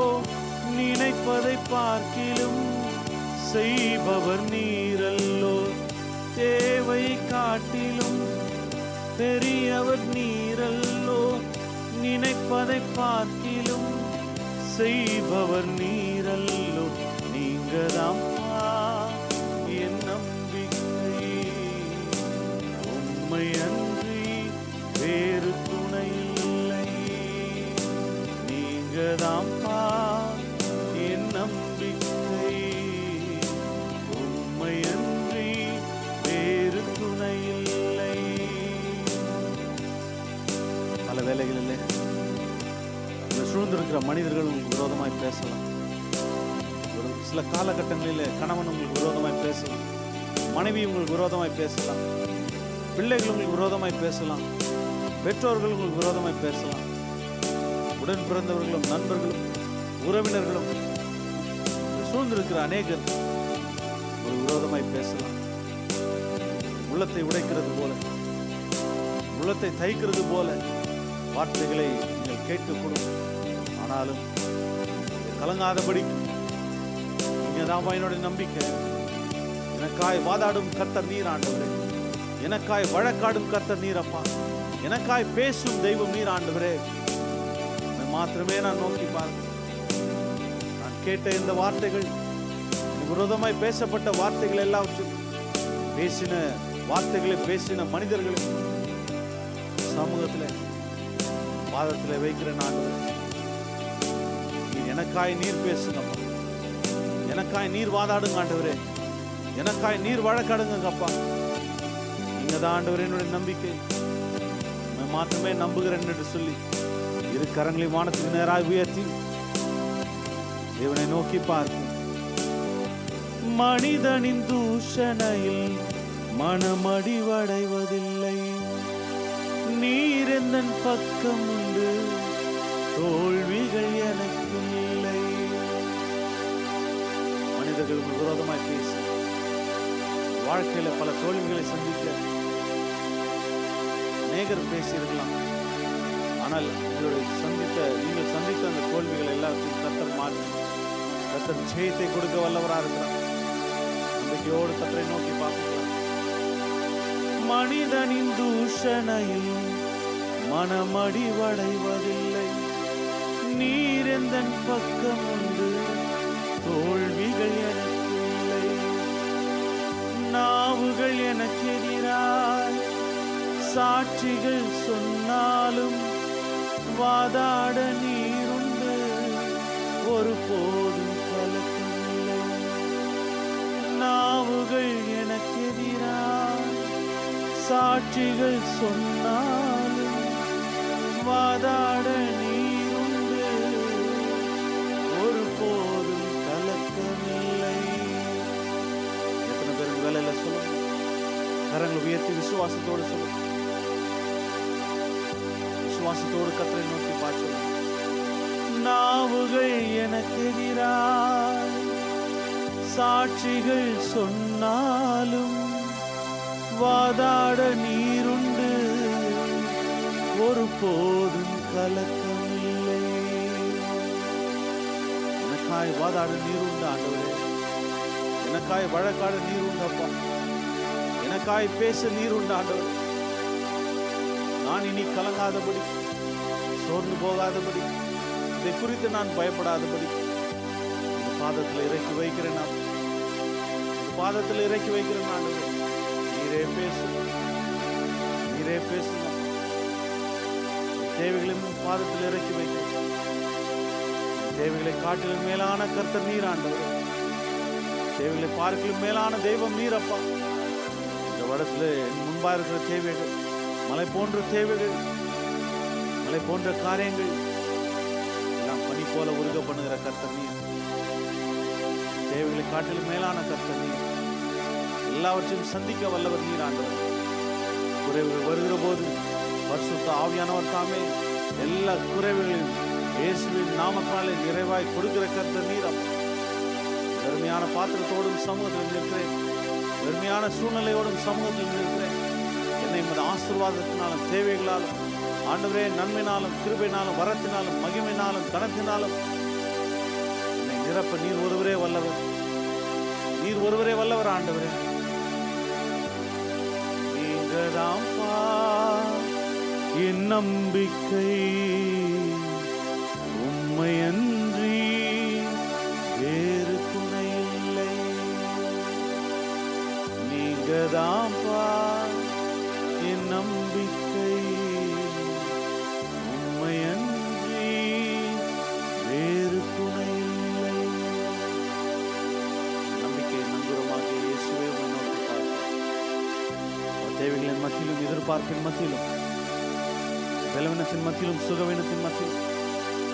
நினைப்பதை பார்க்கிலும் செய்பவர் நீரல்லோ. தேவையை காட்டிலும் பெரியவர் நீரல்லோ. நினைப்பதை பார்க்கிலும் செய்பவர் நீரல்லோ. நீங்கதான் என் நம்பிக்கை, உம்மை அன்றி வேறு துணை இல்லை. நீங்கதான் என் நம்பிக்கை, உம்மை அன்றி வேறு துணை இல்லை. நேசிக்கிற மனிதர்கள் உங்களுக்கு விரோதமாய் பேசலாம். ஒரு சில காலகட்டங்களில் கணவன் உங்களுக்கு விரோதமாய் பேசலாம், மனைவி உங்களுக்கு விரோதமாய் பேசலாம், பிள்ளைகள் உங்களுக்கு விரோதமாய் பேசலாம், பெற்றோர்கள் உங்களுக்கு விரோதமாய் பேசலாம், உடன் பிறந்தவர்களும் நண்பர்களும் உறவினர்களும் சூழ்ந்திருக்கிற அநேகர் ஒரு விரோதமாய் பேசலாம். உள்ளத்தை உடைக்கிறது போல, உள்ளத்தை தைக்கிறது போல வார்த்தைகளை நீங்கள் கேட்கக்கூடும். ஆனாலும் கலங்காதபடி நீங்கதான் என்னுடைய நம்பிக்கை. எனக்காய் வாதாடும் கர்த்தர் நீர் ஆண்டவரே, எனக்காய் வழக்காடும் கர்த்தர் நீர் அப்பா, எனக்காய் பேசும் தெய்வம் நீர் ஆண்டவரே. மாத்திரமே நான் நோக்கி பார்க்கிறேன். நான் கேட்ட இந்த வார்த்தைகள், விரோதமாய் பேசப்பட்ட வார்த்தைகள் எல்லாவற்றும் பேசின வார்த்தைகளை பேசின மனிதர்களை சமூகத்தில் பாதத்தில் வைக்கிற ஆண்டவரே, எனக்காய் நீர் பேசுங்க, எனக்காய் நீர் வாதாடுங்க ஆண்டவரே, எனக்காய் நீர் வழக்காடுங்க அப்பா. நீங்க தான் ஆண்டவரே என்னுடைய நம்பிக்கை, மாத்திரமே நம்புகிறேன் என்று சொல்லி இரு கரங்களை வானத்துக்கு நேராக உயர்த்தி தேவனை நோக்கி பார்க்கும். மனிதனின் தூஷணையில் மனமடிவடைவதில்லை, நீர் எந்தன் பக்கம் உண்டு, தோல்விகள் எனக்கு இல்லை. மனிதர்களுக்கு விரோதமாய் பேசி வாழ்க்கையில பல தோல்விகளை சந்திக்க அநேகர் பேசியிருக்கலாம். ஆனால் நீங்கள் சந்தித்த அந்த தோல்விகள் எல்லாத்தையும் கர்த்தர் மாற்றி கர்த்தர் ஜெயத்தை கொடுக்க வல்லவராக இருக்கிறார். நம்பிக்கையோடு கர்த்தரை நோக்கி பார்க்கலாம். மனிதனின் தூஷணையில் மனமடிவடைவதில்லை, நீர் எந்தன் பக்கம் உண்டு, தோல்விகள் எனக்கு இல்லை. நாவுகள் எனக்கு எதிராய் சாட்சிகள் சொன்னாலும் வாதாட நீருண்டு, ஒரு போதும் கலக்கமில்லை. நாவுகள் எனக்கு எதிராய் சாட்சிகள் சொன்னாலும் வாதாட நீருண்டு, ஒரு போதும் கலக்கமில்லை. எத்தனை பேருக்கு வேலையில சொல்லுங்க, கரங்களை உயர்த்தி விசுவாசத்தோடு சொல்லுங்க. விசுவாசத்தோடு கர்த்தரை நோக்கி பார்த்து, நாவுகள் எனக்கு எதிராய் சாட்சிகள் சொன்னாலும் வாதாட நீருண்டு, ஒரு போதும் கலக்கமில்லை. எனக்காய் வாதாட நீருண்டு ஆண்டவரே, எனக்காய் வழக்காட நீருண்டு அப்பா, எனக்காய் பேச நீருண்டு ஆண்டவரே. நான் இனி கலங்காதபடி, சோர்ந்து போகாதபடி, இதை குறித்து நான் பயப்படாதபடி இந்த பாதத்தில் இறக்கி வைக்கிறேன். நான் இந்த பாதத்தில் இறக்கி வைக்கிறேன் ஆண்டவரே. நீரே பேசு, நீரே பேசுங்க. தேவைகளையும் பாதத்தில் இறக்கி வைக்கிறேன். தேவைகளை காட்டிலும் மேலான கர்த்தர் நீர் ஆண்டவரே, தேவைகளை பார்க்கலும் மேலான தெய்வம் நீர் அப்பா. இந்த வருடத்தில் என் முன்பா இருக்கிற தேவைகள், மலை போன்ற தேவைகள், மலை போன்ற காரியங்கள் எல்லாம் பனி போல உருக பண்ணுகிற கர்த்தர் நீர். தேவைகளை காட்டிலும் மேலான கர்த்தர் நீர். எல்லாவற்றையும் சந்திக்க வல்லவர் நீர் ஆண்டவர். குறைவுகள் வருகிற போது பரிசுத்த ஆவியானவர் தாமே எல்லா குறைவுகளையும் இயேசுவின் நாமத்தாலே நிறைவாய் கொடுக்கிற கர்த்தர் நீர் அப்பா. பெருமையான பாத்திரத்தோடும் சமூகத்தில் இருக்கிறேன், பெருமையான சூழ்நிலையோடும் சமூகத்தில் இருக்கிறேன். என்னை உமது ஆசீர்வாதத்தினாலும் தேவைகளாலும் ஆண்டவரே, நன்மையினாலும் கிருபையினாலும் வரத்தினாலும் மகிமையினாலும் கனத்தினாலும் என்னை நிரப்ப நீர் ஒருவரே வல்லவர், நீர் ஒருவரே வல்லவர் ஆண்டவரே. நீங்கதான் என் நம்பிக்கை, உம்மையன்றி வேறு துணை இல்லை. நீங்கதான் என் நம்பிக்கை, உம்மையன்றி வேறு துணை இல்லை. நம்பிக்கை நங்குரமாக இயேசுவே நோக்கி தேவைகளின் மத்தியிலும், எதிர்பார்ப்பின் மத்தியிலும், பலவீனத்தின் மத்தியிலும், சுகவீனத்தின் மத்தியிலும்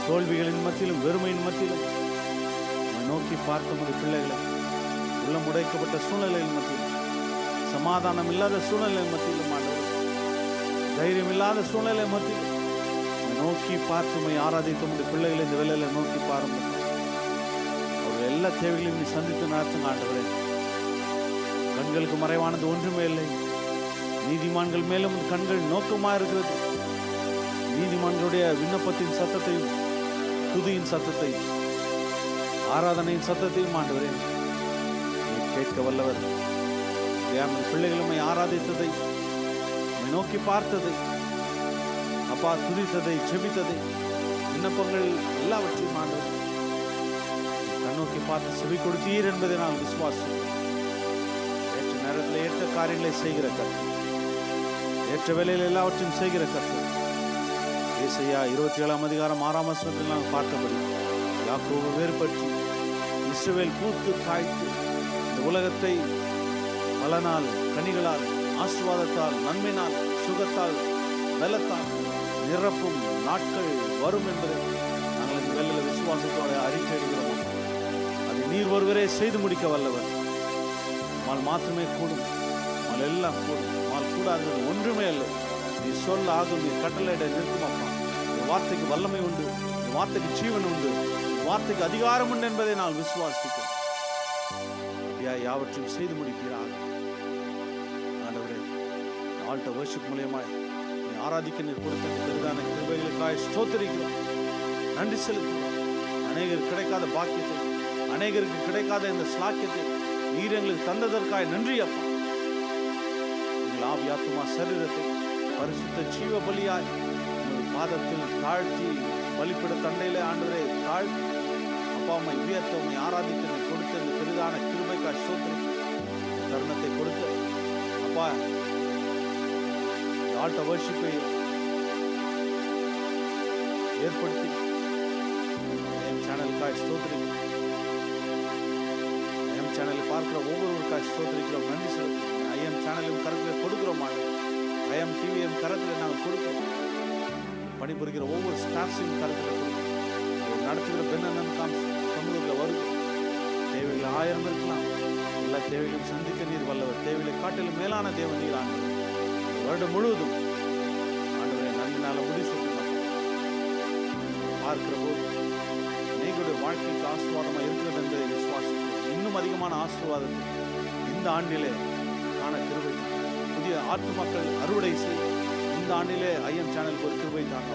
தோல்விகளின் மத்தியிலும் வெறுமையின் மத்தியிலும் உம்மை நோக்கி பார்க்கும் ஒரு பிள்ளைகளை, உள்ளம் உடைக்கப்பட்ட சூழ்நிலையின் மத்தியிலும், சமாதானம் இல்லாத சூழ்நிலை மத்தியிலும், தைரியம் இல்லாத சூழ்நிலை மத்தியிலும் நோக்கி பார்த்து உம்மை ஆராதித்த உடைய பிள்ளைகளை இந்த வேளையில நோக்கி பாருங்க. அவர்கள் எல்லா தேவைகளையும் நீ சந்தித்து நடத்துங்க ஆண்டவரே. கண்களுக்கு மறைவானது ஒன்றுமே இல்லை. நீதிமான்கள் மேலும் கண்கள் நோக்கமா இருக்கிறது. நீதிமான்களுடைய விண்ணப்பத்தின் சத்தத்தையும், துதியின் சத்தத்தையும், ஆராதனையின் சத்தத்தையும் ஆண்டவரே நீ கேட்க வல்லவர். பிள்ளைகளுமை ஆராதித்ததை, நோக்கி பார்த்ததை, அப்பா துதித்ததை, செபித்ததை, விண்ணப்பங்கள் எல்லாவற்றையும் ஆண்டவர் கண்ணோக்கி பார்த்து செவி கொடுத்தீர் என்பதை நான் விசுவாசிக்கிறேன். ஏற்ற நேரத்தில் ஏற்ற காரியங்களை செய்கிற கர்த்தர், ஏற்ற வேளையில் எல்லாவற்றையும் செய்கிற கர்த்தர். ஏசாயா 27:6 நாங்கள் பார்த்தபடி யாக்கோபு வேறுபற்றி இஸ்ரவேல் பூத்து காய்த்து இந்த உலகத்தை பலனால், கனிகளால், ஆசீர்வாதத்தால், நன்மையினால், சுகத்தால், பலத்தால் நிரப்பும் நாட்கள் வரும் என்பதை நாங்கள் இந்த வேளையில் விசுவாசத்தோட அறிக்கையிடுகிறோம். அதை நீர் ஒருவரே செய்து முடிக்க வல்லவர். மால் மாத்திரமே கூடும், மால் எல்லாம் கூடும், மால் கூடாதது ஒன்றுமே இல்லை. நீ சொல்ல ஆகும், நீ கட்டளையிட நிற்கும் அப்பா. இந்த வார்த்தைக்கு வல்லமை உண்டு, இந்த வார்த்தைக்கு ஜீவன் உண்டு, இந்த வார்த்தைக்கு அதிகாரம் உண்டு என்பதை நான் விசுவாசிக்கிறேன். யாவற்றையும் செய்து முடிப்பீராக ஆண்டவரே. ஆல்ட வர்ஷிப் மூலியமாய் நீ ஆராதிக்க நீர் கொடுத்த பெரிதான கிருபைகளுக்காய் ஸ்தோத்திரிக்கிறோம், நன்றி செலுத்துகிறோம். அநேகருக்கு கிடைக்காத பாக்கியத்தை, அநேகருக்கு கிடைக்காத இந்த ஸ்லாக்கியத்தை நீர் எங்களுக்கு தந்ததற்காய் நன்றி அப்பா. எங்கள் ஆவி ஆத்துமா சரீரத்தை பரிசுத்த ஜீவ பலியாய் உங்கள் பாதத்தில் தாழ்த்தி பலிப்பிட தண்டையிலே ஆண்டவரே தாழ்த்தி அப்பா அம்மா உயர்த்த உண்மை ஆராதிக்க நீ கொடுத்த இந்த பெரிதான கிருபைக்காய் ஸ்தோத்திரி. தருணத்தை கொடுத்த அப்பா ஆல்ட வர்ஷிப்பை ஏற்படுத்தி எம் சேனலுக்காய் ஸ்தோத்திரி. எம் சேனலில் பார்க்கிற ஒவ்வொருவருக்காய் ஸ்தோத்திரிக்கிறோம், நன்றி செலுத்துகிறோம். ஐஎம் சேனலையும் கரத்தில் கொடுக்கிறோம், ஐஎம் டிவிஎம் கரத்தில் நாங்கள் கொடுக்கிறோம். பணிபுரிகிற ஒவ்வொரு ஸ்டாஃப்ஸையும் கரத்தில் கொடுக்கிறோம். நடத்துகிற பெண்ணன் சமூகத்தில் வருது. தேவைகள் 1000 இருக்கலாம், எல்லா தேவைகளும் சந்திக்க நீர் வல்லவர். தேவைகளை காட்டிலும் மேலான தேவன் நீர் ஆண்டவர். வருடம் முழுவதும் ஆண்டவரை நன்மையினால முடிசூட்டலாம். பார்க்கிற போது நீங்களுடைய வாழ்க்கைக்கு ஆசீர்வாதமாக இருக்கிறது என்பதை விசுவாசிக்கிறோம். இன்னும் அதிகமான ஆசீர்வாதத்தை இந்த ஆண்டிலே காண கிருபை, புதிய ஆத்துமாக்கள் அறுவடை செய்ய இந்த ஆண்டிலே ஐஎம் சேனலுக்கு ஒரு கிருபை தாங்க.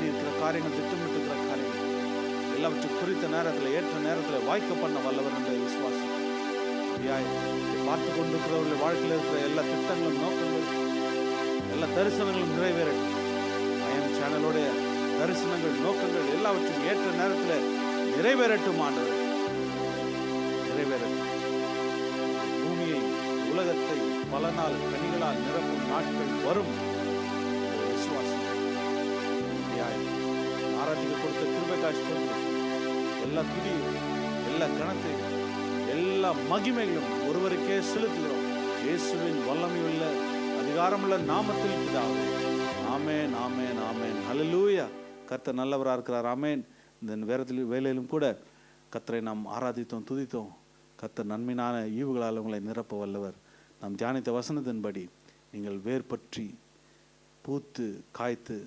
இருக்கிற காரியங்கள், திட்டமிட்டிருக்கிற காரியங்கள் எல்லாவற்றையும் குறித்த நேரத்தில், ஏற்ற நேரத்தில் வாய்க்க பண்ண வல்லவர் என்ற விசுவாசம் பார்த்து கொண்டிருக்கிறவர்கள் வாழ்க்கையில் இருக்கிற எல்லா திட்டங்களும், நோக்கங்களும், எல்லா தரிசனங்களும் நிறைவேறட்டும். ஐஎம் சேனலுடைய தரிசனங்கள், நோக்கங்கள் எல்லாவற்றையும் ஏற்ற நேரத்தில் நிறைவேறட்டும் ஆண்டவர், நிறைவேறட்டும். பூமியை, உலகத்தை பல நாள் கனிகளால் நிரப்பும் நாட்கள் வரும் விசுவாசம். ஆராதிக்க கொடுத்த கிருபைக்காய் ஸ்தோத்திரம். எல்லா துதியும், எல்லா கணத்தையும், எல்லா மகிமைகளும் ஒருவருக்கே செலுத்துகிறோம். இயேசுவின் வல்லமையுள்ள அதிகாரமுள்ள நாமத்தில் பிதாவே. ஆமென், ஆமென், ஆமென். ஹல்லேலூயா. கர்த்தர் நல்லவராக இருக்கிறார். ஆமென். இந்த வேலையிலும் கூட கர்த்தரை நாம் ஆராதித்தோம், துதித்தோம். கர்த்தர் நன்மையான ஈவுகளால் உங்களை நிரப்ப வல்லவர். நாம் தியானித்த வசனத்தின்படி நீங்கள் வேர்பற்றி பூத்து காய்த்து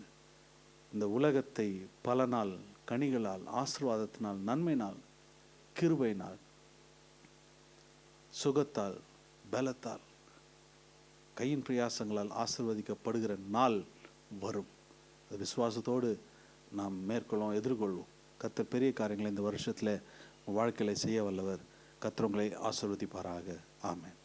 இந்த உலகத்தை பல நாள் கனிகளால், ஆசீர்வாதத்தினால், நன்மையினால், கிருபையினால், சுகத்தால், பலத்தால், கையின் பிரயாசங்களால் ஆசீர்வதிக்கப்படுகிற நாள் வரும். விசுவாசத்தோடு நாம் மேற்கொள்வோம், எதிர்கொள்வோம். கர்த்தர் பெரிய காரியங்களை இந்த வருஷத்தில் வாழ்க்கையில் செய்ய வல்லவர். கர்த்தர் உங்களை ஆசீர்வதிப்பாராக. ஆமென்.